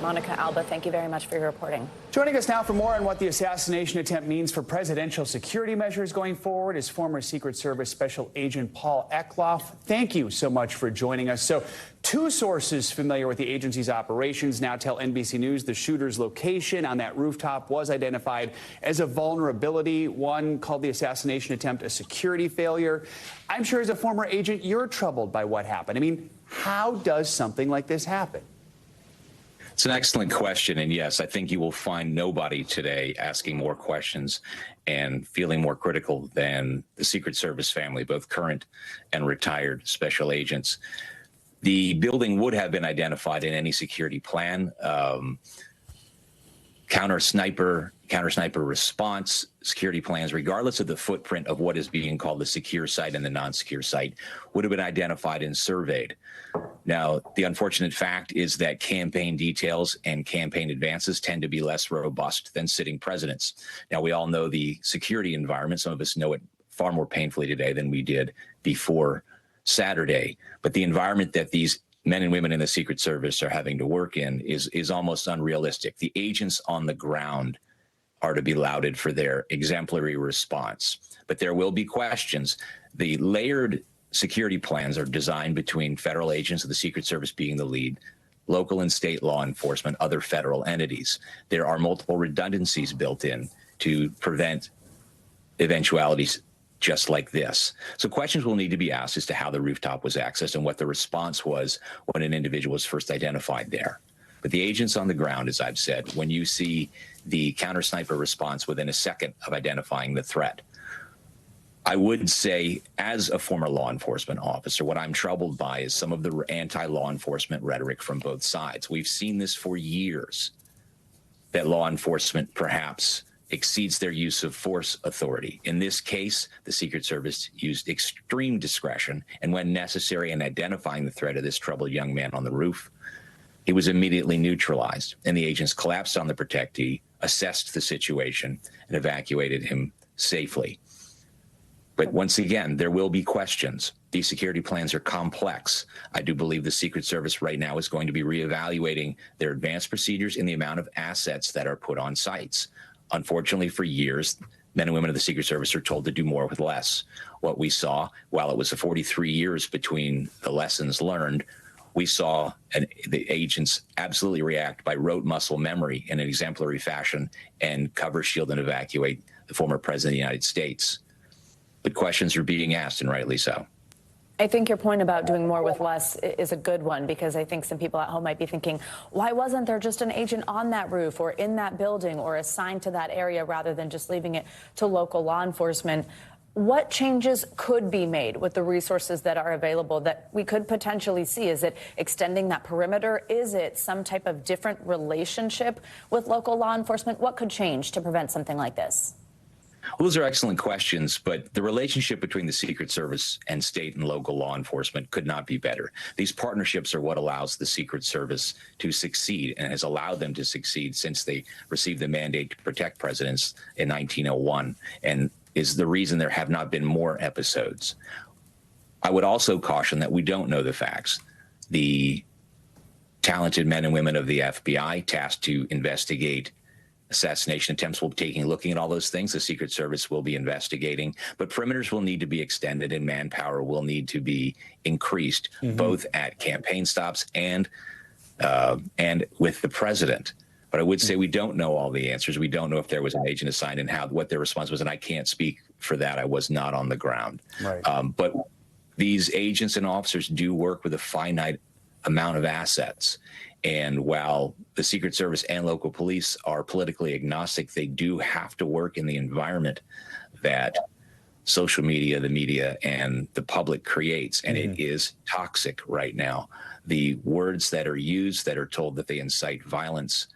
Speaker 1: Monica Alba, thank you very much for your reporting.
Speaker 3: Joining us now for more on what the assassination attempt means for presidential security measures going forward is former Secret Service Special Agent Paul Eckloff. Thank you so much for joining us. So, two sources familiar with the agency's operations now tell NBC News the shooter's location on that rooftop was identified as a vulnerability. One called the assassination attempt a security failure. I'm sure as a former agent, you're troubled by what happened. I mean, how does something like this happen?
Speaker 12: It's an excellent question. And yes, I think you will find nobody today asking more questions and feeling more critical than the Secret Service family, both current and retired special agents. The building would have been identified in any security plan. Counter sniper response security plans, regardless of the footprint of what is being called the secure site and the non-secure site, would have been identified and surveyed. Now, the unfortunate fact is that campaign details and campaign advances tend to be less robust than sitting presidents. Now, we all know the security environment. Some of us know it far more painfully today than we did before Saturday. But the environment that these men and women in the Secret Service are having to work in is almost unrealistic. The agents on the ground are to be lauded for their exemplary response. But there will be questions. The layered security plans are designed between federal agents of the Secret Service being the lead, local and state law enforcement, other federal entities. There are multiple redundancies built in to prevent eventualities just like this. So questions will need to be asked as to how the rooftop was accessed and what the response was when an individual was first identified there. But the agents on the ground, as I've said, when you see the counter-sniper response within a second of identifying the threat, I would say, as a former law enforcement officer, what I'm troubled by is some of the anti-law enforcement rhetoric from both sides. We've seen this for years, that law enforcement perhaps exceeds their use of force authority. In this case, the Secret Service used extreme discretion, and when necessary in identifying the threat of this troubled young man on the roof, he was immediately neutralized, and the agents collapsed on the protectee, assessed the situation, and evacuated him safely. But once again, there will be questions. These security plans are complex. I do believe the Secret Service right now is going to be reevaluating their advanced procedures and the amount of assets that are put on sites. Unfortunately, for years, men and women of the Secret Service are told to do more with less. What we saw, while it was the 43 years between the lessons learned, we saw the agents absolutely react by rote muscle memory in an exemplary fashion and cover, shield, and evacuate the former president of the United States. But questions are being asked, and rightly so.
Speaker 1: I think your point about doing more with less is a good one, because I think some people at home might be thinking, why wasn't there just an agent on that roof or in that building or assigned to that area rather than just leaving it to local law enforcement? What changes could be made with the resources that are available that we could potentially see? Is it extending that perimeter? Is it some type of different relationship with local law enforcement? What could change to prevent something like this?
Speaker 12: Well, those are excellent questions, but the relationship between the Secret Service and state and local law enforcement could not be better. These partnerships are what allows the Secret Service to succeed and has allowed them to succeed since they received the mandate to protect presidents in 1901, and is the reason there have not been more episodes. I would also caution that we don't know the facts. The talented men and women of the FBI tasked to investigate assassination attempts will be looking at all those things. The Secret Service will be investigating, but perimeters will need to be extended and manpower will need to be increased, both at campaign stops and with the president. But I would say we don't know all the answers. We don't know if there was an agent assigned and what their response was, and I can't speak for that. I was not on the ground.
Speaker 16: Right.
Speaker 12: But these agents and officers do work with a finite amount of assets. And while the Secret Service and local police are politically agnostic, they do have to work in the environment that social media, the media, and the public creates. And it is toxic right now. The words that are used that are told that they incite violence,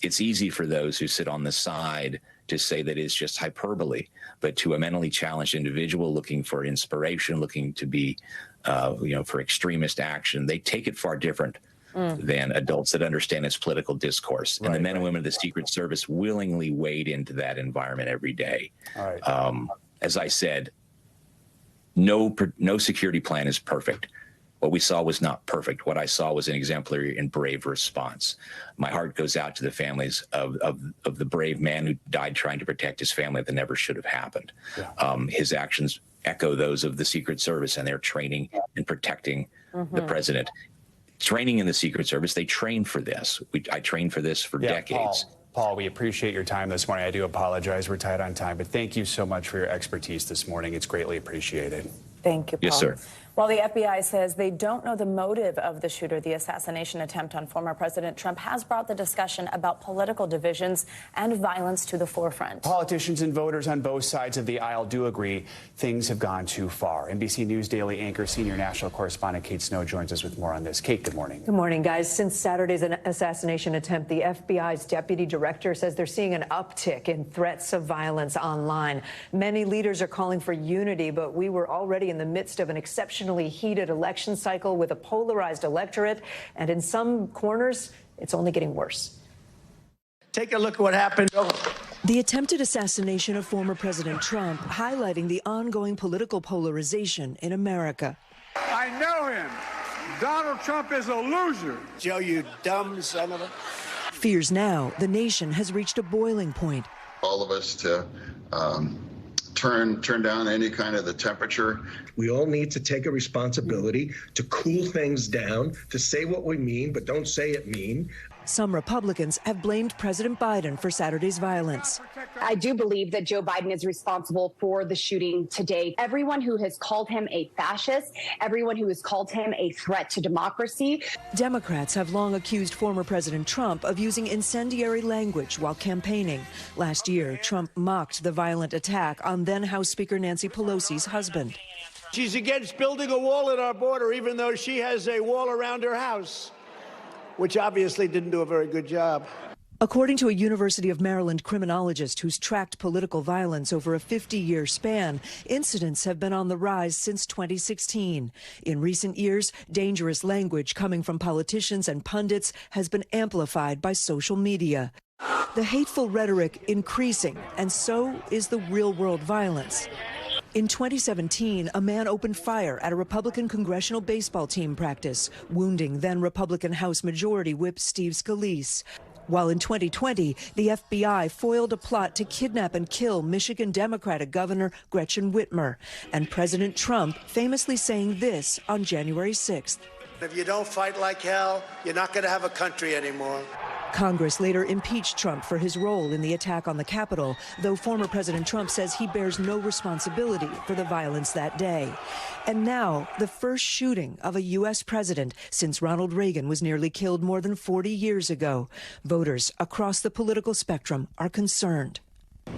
Speaker 12: it's easy for those who sit on the side to say that it's just hyperbole. But to a mentally challenged individual looking for inspiration, looking to be, for extremist action, they take it far different than adults that understand its political discourse. And the men and women of the Secret Service willingly wade into that environment every day. As I said, no security plan is perfect. What we saw was not perfect. What I saw was an exemplary and brave response. My heart goes out to the families of the brave man who died trying to protect his family that never should have happened. His actions echo those of the Secret Service and their training and protecting the president. Training in the Secret Service, they train for this. I trained for this for decades.
Speaker 3: Paul, we appreciate your time this morning. I do apologize. We're tight on time, but thank you so much for your expertise this morning. It's greatly appreciated.
Speaker 1: Thank you, Paul.
Speaker 12: Yes, sir.
Speaker 1: While the FBI says they don't know the motive of the shooter, the assassination attempt on former President Trump has brought the discussion about political divisions and violence to the forefront.
Speaker 3: Politicians and voters on both sides of the aisle do agree things have gone too far. NBC News Daily anchor, senior national correspondent Kate Snow joins us with more on this. Kate, good morning.
Speaker 19: Good morning, guys. Since Saturday's assassination attempt, the FBI's deputy director says they're seeing an uptick in threats of violence online. Many leaders are calling for unity, but we were already in the midst of an exceptionally heated election cycle with a polarized electorate, and in some corners, it's only getting worse.
Speaker 20: Take a look at what happened.
Speaker 19: The attempted assassination of former President Trump highlighting the ongoing political polarization in America.
Speaker 2: I know him. Donald Trump is a loser.
Speaker 20: Joe, you dumb son of a...
Speaker 19: Fears now the nation has reached a boiling point.
Speaker 14: All of us to turn down any kind of the temperature.
Speaker 15: We all need to take a responsibility to cool things down, to say what we mean, but don't say it mean.
Speaker 19: Some Republicans have blamed President Biden for Saturday's violence.
Speaker 21: I do believe that Joe Biden is responsible for the shooting today. Everyone who has called him a fascist, everyone who has called him a threat to democracy.
Speaker 19: Democrats have long accused former President Trump of using incendiary language while campaigning. Last year, Trump mocked the violent attack on then House Speaker Nancy Pelosi's husband.
Speaker 20: She's against building a wall at our border, even though she has a wall around her house, which obviously didn't do a very good job.
Speaker 19: According to a University of Maryland criminologist who's tracked political violence over a 50-year span, incidents have been on the rise since 2016. In recent years, dangerous language coming from politicians and pundits has been amplified by social media. The hateful rhetoric increasing, and so is the real-world violence. In 2017, a man opened fire at a Republican congressional baseball team practice, wounding then Republican House Majority Whip Steve Scalise. While in 2020, the FBI foiled a plot to kidnap and kill Michigan Democratic Governor Gretchen Whitmer, and President Trump famously saying this on January 6th.
Speaker 20: If you don't fight like hell, you're not going to have a country anymore.
Speaker 19: Congress later impeached Trump for his role in the attack on the Capitol, though former President Trump says he bears no responsibility for the violence that day. And now, the first shooting of a U.S. president since Ronald Reagan was nearly killed more than 40 years ago. Voters across the political spectrum are concerned.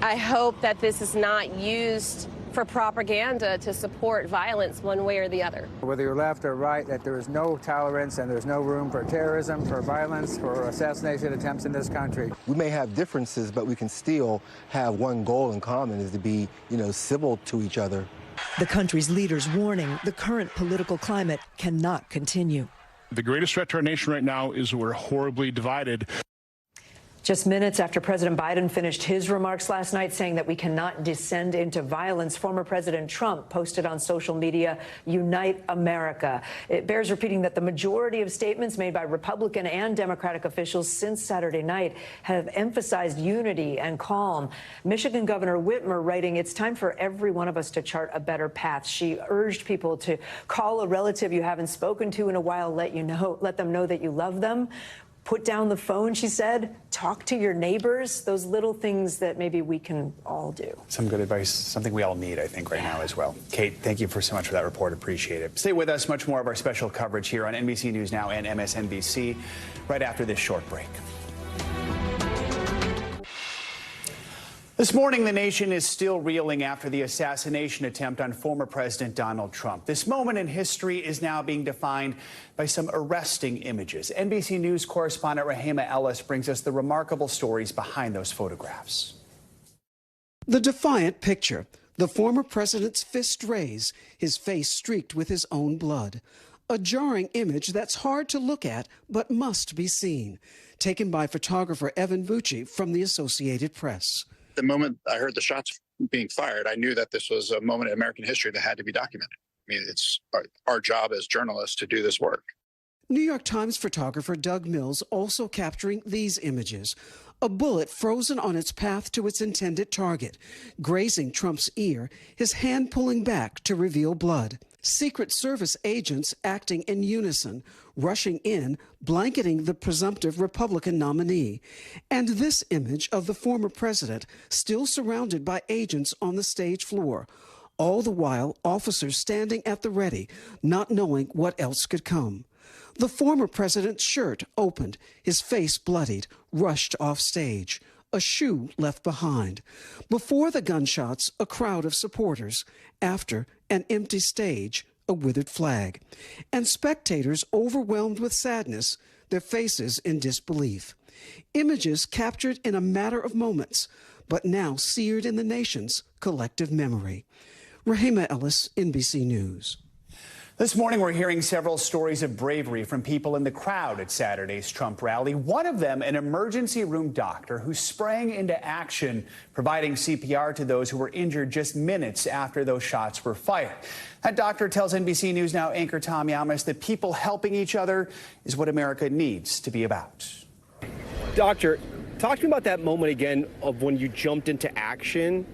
Speaker 22: I hope that this is not used
Speaker 4: for propaganda to support violence one way or the other.
Speaker 18: Whether you're left or right, that there is no tolerance and there's no room for terrorism, for violence, for assassination attempts in this country.
Speaker 22: We may have differences, but we can still have one goal in common, is to be, civil to each other.
Speaker 19: The country's leaders warning the current political climate cannot continue.
Speaker 23: The greatest threat to our nation right now is we're horribly divided.
Speaker 19: Just minutes after President Biden finished his remarks last night saying that we cannot descend into violence, former President Trump posted on social media, "Unite America." It bears repeating that the majority of statements made by Republican and Democratic officials since Saturday night have emphasized unity and calm. Michigan Governor Whitmer writing, "It's time for every one of us to chart a better path." She urged people to call a relative you haven't spoken to in a while, let them know that you love them. Put down the phone, she said. Talk to your neighbors. Those little things that maybe we can all do.
Speaker 3: Some good advice, something we all need, I think, right now as well. Kate, thank you so much for that report. Appreciate it. Stay with us. Much more of our special coverage here on NBC News Now and MSNBC right after this short break. This morning, the nation is still reeling after the assassination attempt on former President Donald Trump. This moment in history is now being defined by some arresting images. NBC News correspondent Rahima Ellis brings us the remarkable stories behind those photographs.
Speaker 24: The defiant picture, the former president's fist raised, his face streaked with his own blood. A jarring image that's hard to look at but must be seen. Taken by photographer Evan Vucci from the Associated Press.
Speaker 25: The moment I heard the shots being fired, I knew that this was a moment in American history that had to be documented. I mean, it's our job as journalists to do this work.
Speaker 24: New York Times photographer Doug Mills also capturing these images. A bullet frozen on its path to its intended target, grazing Trump's ear, his hand pulling back to reveal blood. Secret Service agents acting in unison, rushing in, blanketing the presumptive Republican nominee. And this image of the former president still surrounded by agents on the stage floor. All the while, officers standing at the ready, not knowing what else could come. The former president's shirt opened, his face bloodied, rushed off stage. A shoe left behind. Before the gunshots, a crowd of supporters. After, an empty stage, a withered flag. And spectators overwhelmed with sadness, their faces in disbelief. Images captured in a matter of moments, but now seared in the nation's collective memory. Rahima Ellis, NBC News.
Speaker 3: This morning, we're hearing several stories of bravery from people in the crowd at Saturday's Trump rally. One of them, an emergency room doctor who sprang into action, providing CPR to those who were injured just minutes after those shots were fired. That doctor tells NBC News Now anchor Tom Yamas that people helping each other is what America needs to be about.
Speaker 27: Doctor, talk to me about that moment again of when you jumped into action.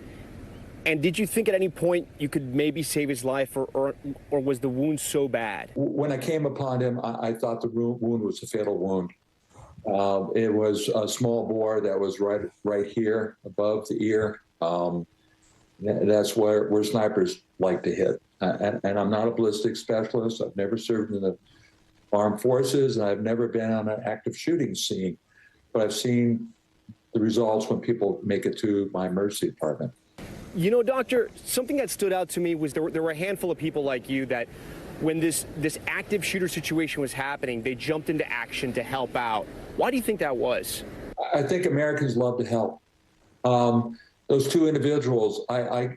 Speaker 27: And did you think at any point you could maybe save his life, or was the wound so bad?
Speaker 28: When I came upon him, I thought the wound was a fatal wound. It was a small bore that was right here above the ear. That's where snipers like to hit. And I'm not a ballistic specialist. I've never served in the armed forces, and I've never been on an active shooting scene. But I've seen the results when people make it to my emergency department.
Speaker 27: You know, Doctor, something that stood out to me was there were a handful of people like you that when this active shooter situation was happening, they jumped into action to help out. Why do you think that was?
Speaker 28: I think Americans love to help. Those two individuals, I've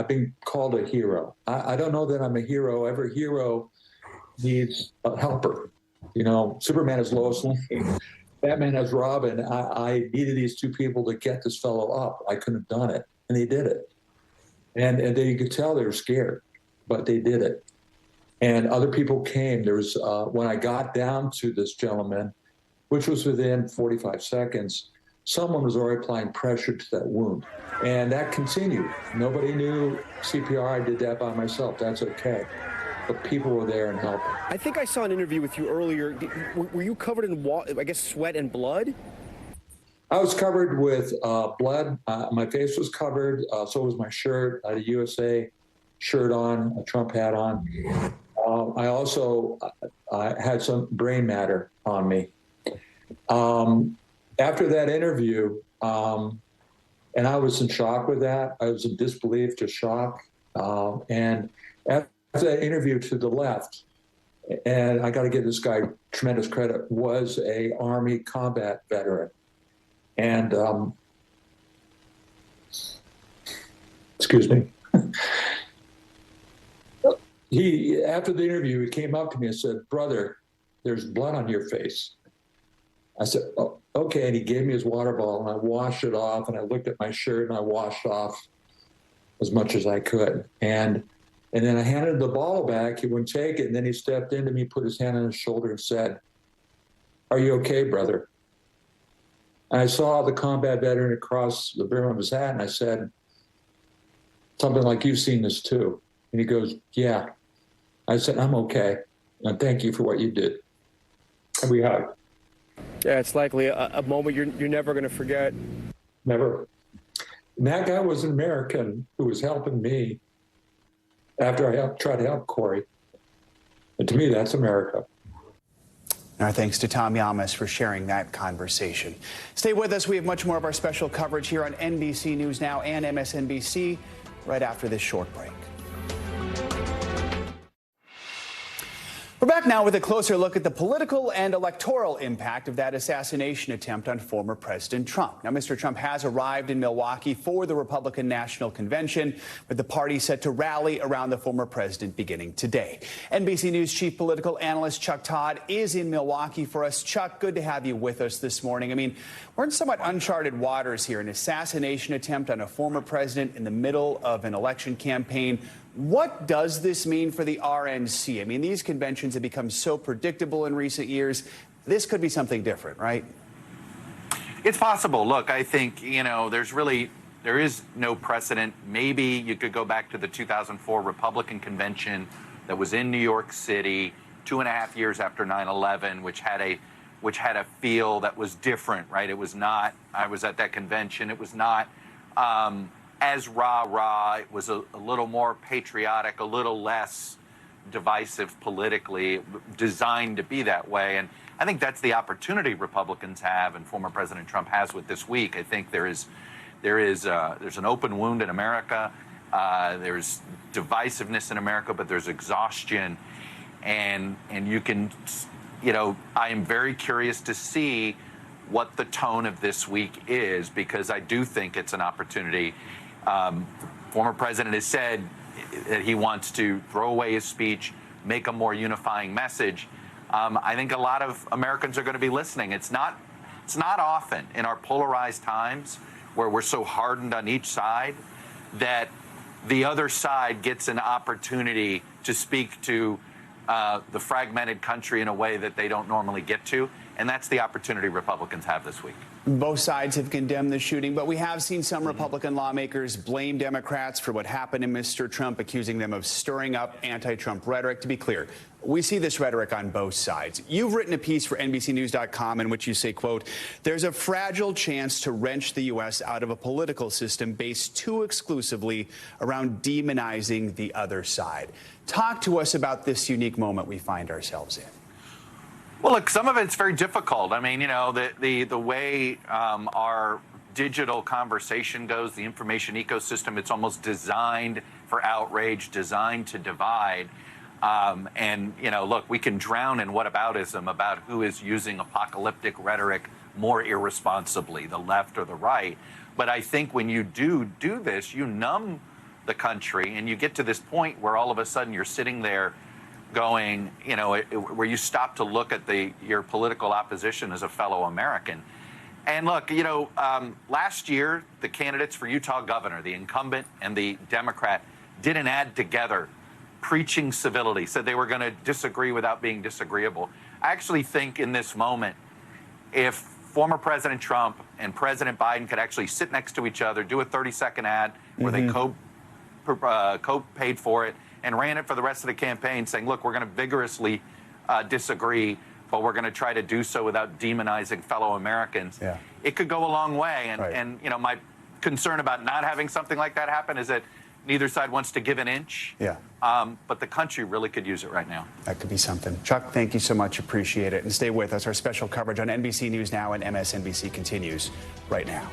Speaker 28: been called a hero. I don't know that I'm a hero. Every hero needs a helper. You know, Superman is Lois Lane. Batman has Robin. I needed these two people to get this fellow up. I couldn't have done it, and they did it. And you could tell they were scared, but they did it. And other people came. There was, when I got down to this gentleman, which was within 45 seconds, someone was already applying pressure to that wound. And that continued. Nobody knew CPR. I did that by myself. That's okay. But people were there and helping.
Speaker 27: I think I saw an interview with you earlier. Were you covered in, I guess, sweat and blood?
Speaker 28: I was covered with blood. My face was covered. So was my shirt. I had a USA shirt on, a Trump hat on. I also had some brain matter on me. After that interview, and I was in shock with that. I was in disbelief, just shock. And after that interview to the left, and I got to give this guy tremendous credit, was a Army combat veteran. And, excuse me. After the interview, he came up to me and said, "Brother, there's blood on your face." I said, "Oh, okay." And he gave me his water bottle, and I washed it off, and I looked at my shirt, and I washed off as much as I could. And then I handed the bottle back. He wouldn't take it. And then he stepped into me, put his hand on his shoulder, and said, "Are you okay, brother?" And I saw the combat veteran across the brim of his hat, and I said, something like, "You've seen this too." And he goes, "Yeah." I said, "I'm okay. And thank you for what you did." And we hugged.
Speaker 27: Yeah, it's likely a moment you're never going to forget.
Speaker 28: Never. And that guy was an American who was helping me after I tried to help Corey. And to me, that's America.
Speaker 3: Our thanks to Tom Yamas for sharing that conversation. Stay with us. We have much more of our special coverage here on NBC News Now and MSNBC right after this short break. We're back now with a closer look at the political and electoral impact of that assassination attempt on former President Trump. Now, Mr. Trump has arrived in Milwaukee for the Republican National Convention, with the party set to rally around the former president beginning today. NBC News chief political analyst Chuck Todd is in Milwaukee for us. Chuck, good to have you with us this morning. I mean, we're in somewhat uncharted waters here, an assassination attempt on a former president in the middle of an election campaign. What does this mean for the RNC? I mean, these conventions have become so predictable in recent years. This could be something different, right?
Speaker 5: It's possible. Look, I think, there is no precedent. Maybe you could go back to the 2004 Republican convention that was in New York City 2.5 years after 9/11, which had a feel that was different, right? It was not, I was at that convention, it was not as rah-rah. It was a little more patriotic, a little less divisive politically, designed to be that way. And I think that's the opportunity Republicans have and former President Trump has with this week. I think there's an open wound in America. There's divisiveness in America, but there's exhaustion. And you can, I am very curious to see what the tone of this week is, because I do think it's an opportunity. Former president has said that he wants to throw away his speech, make a more unifying message. I think a lot of Americans are going to be listening. It's not often in our polarized times where we're so hardened on each side that the other side gets an opportunity to speak to the fragmented country in a way that they don't normally get to. And that's the opportunity Republicans have this week.
Speaker 3: Both sides have condemned the shooting, but we have seen some Republican lawmakers blame Democrats for what happened to Mr. Trump, accusing them of stirring up anti-Trump rhetoric. To be clear, we see this rhetoric on both sides. You've written a piece for NBCNews.com in which you say, quote, "There's a fragile chance to wrench the U.S. out of a political system based too exclusively around demonizing the other side." Talk to us about this unique moment we find ourselves in.
Speaker 5: Well, look, some of it's very difficult. I mean, the way our digital conversation goes, the information ecosystem, it's almost designed for outrage, designed to divide. Look, we can drown in whataboutism about who is using apocalyptic rhetoric more irresponsibly, the left or the right. But I think when you do this, you numb the country, and you get to this point where all of a sudden you're sitting there going, where you stop to look at your political opposition as a fellow American. And look, last year, the candidates for Utah governor, the incumbent and the Democrat, did an ad together preaching civility, said they were going to disagree without being disagreeable. I actually think in this moment, if former President Trump and President Biden could actually sit next to each other, do a 30-second ad where they co-paid for it, and ran it for the rest of the campaign, saying, look, we're going to vigorously disagree, but we're going to try to do so without demonizing fellow Americans. Yeah. It could go a long way. And my concern about not having something like that happen is that neither side wants to give an inch. Yeah. But the country really could use it right now.
Speaker 3: That could be something. Chuck, thank you so much. Appreciate it. And stay with us. Our special coverage on NBC News Now and MSNBC continues right now.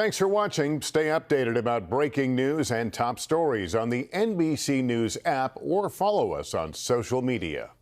Speaker 6: Thanks for watching. Stay updated about breaking news and top stories on the NBC News app or follow us on social media.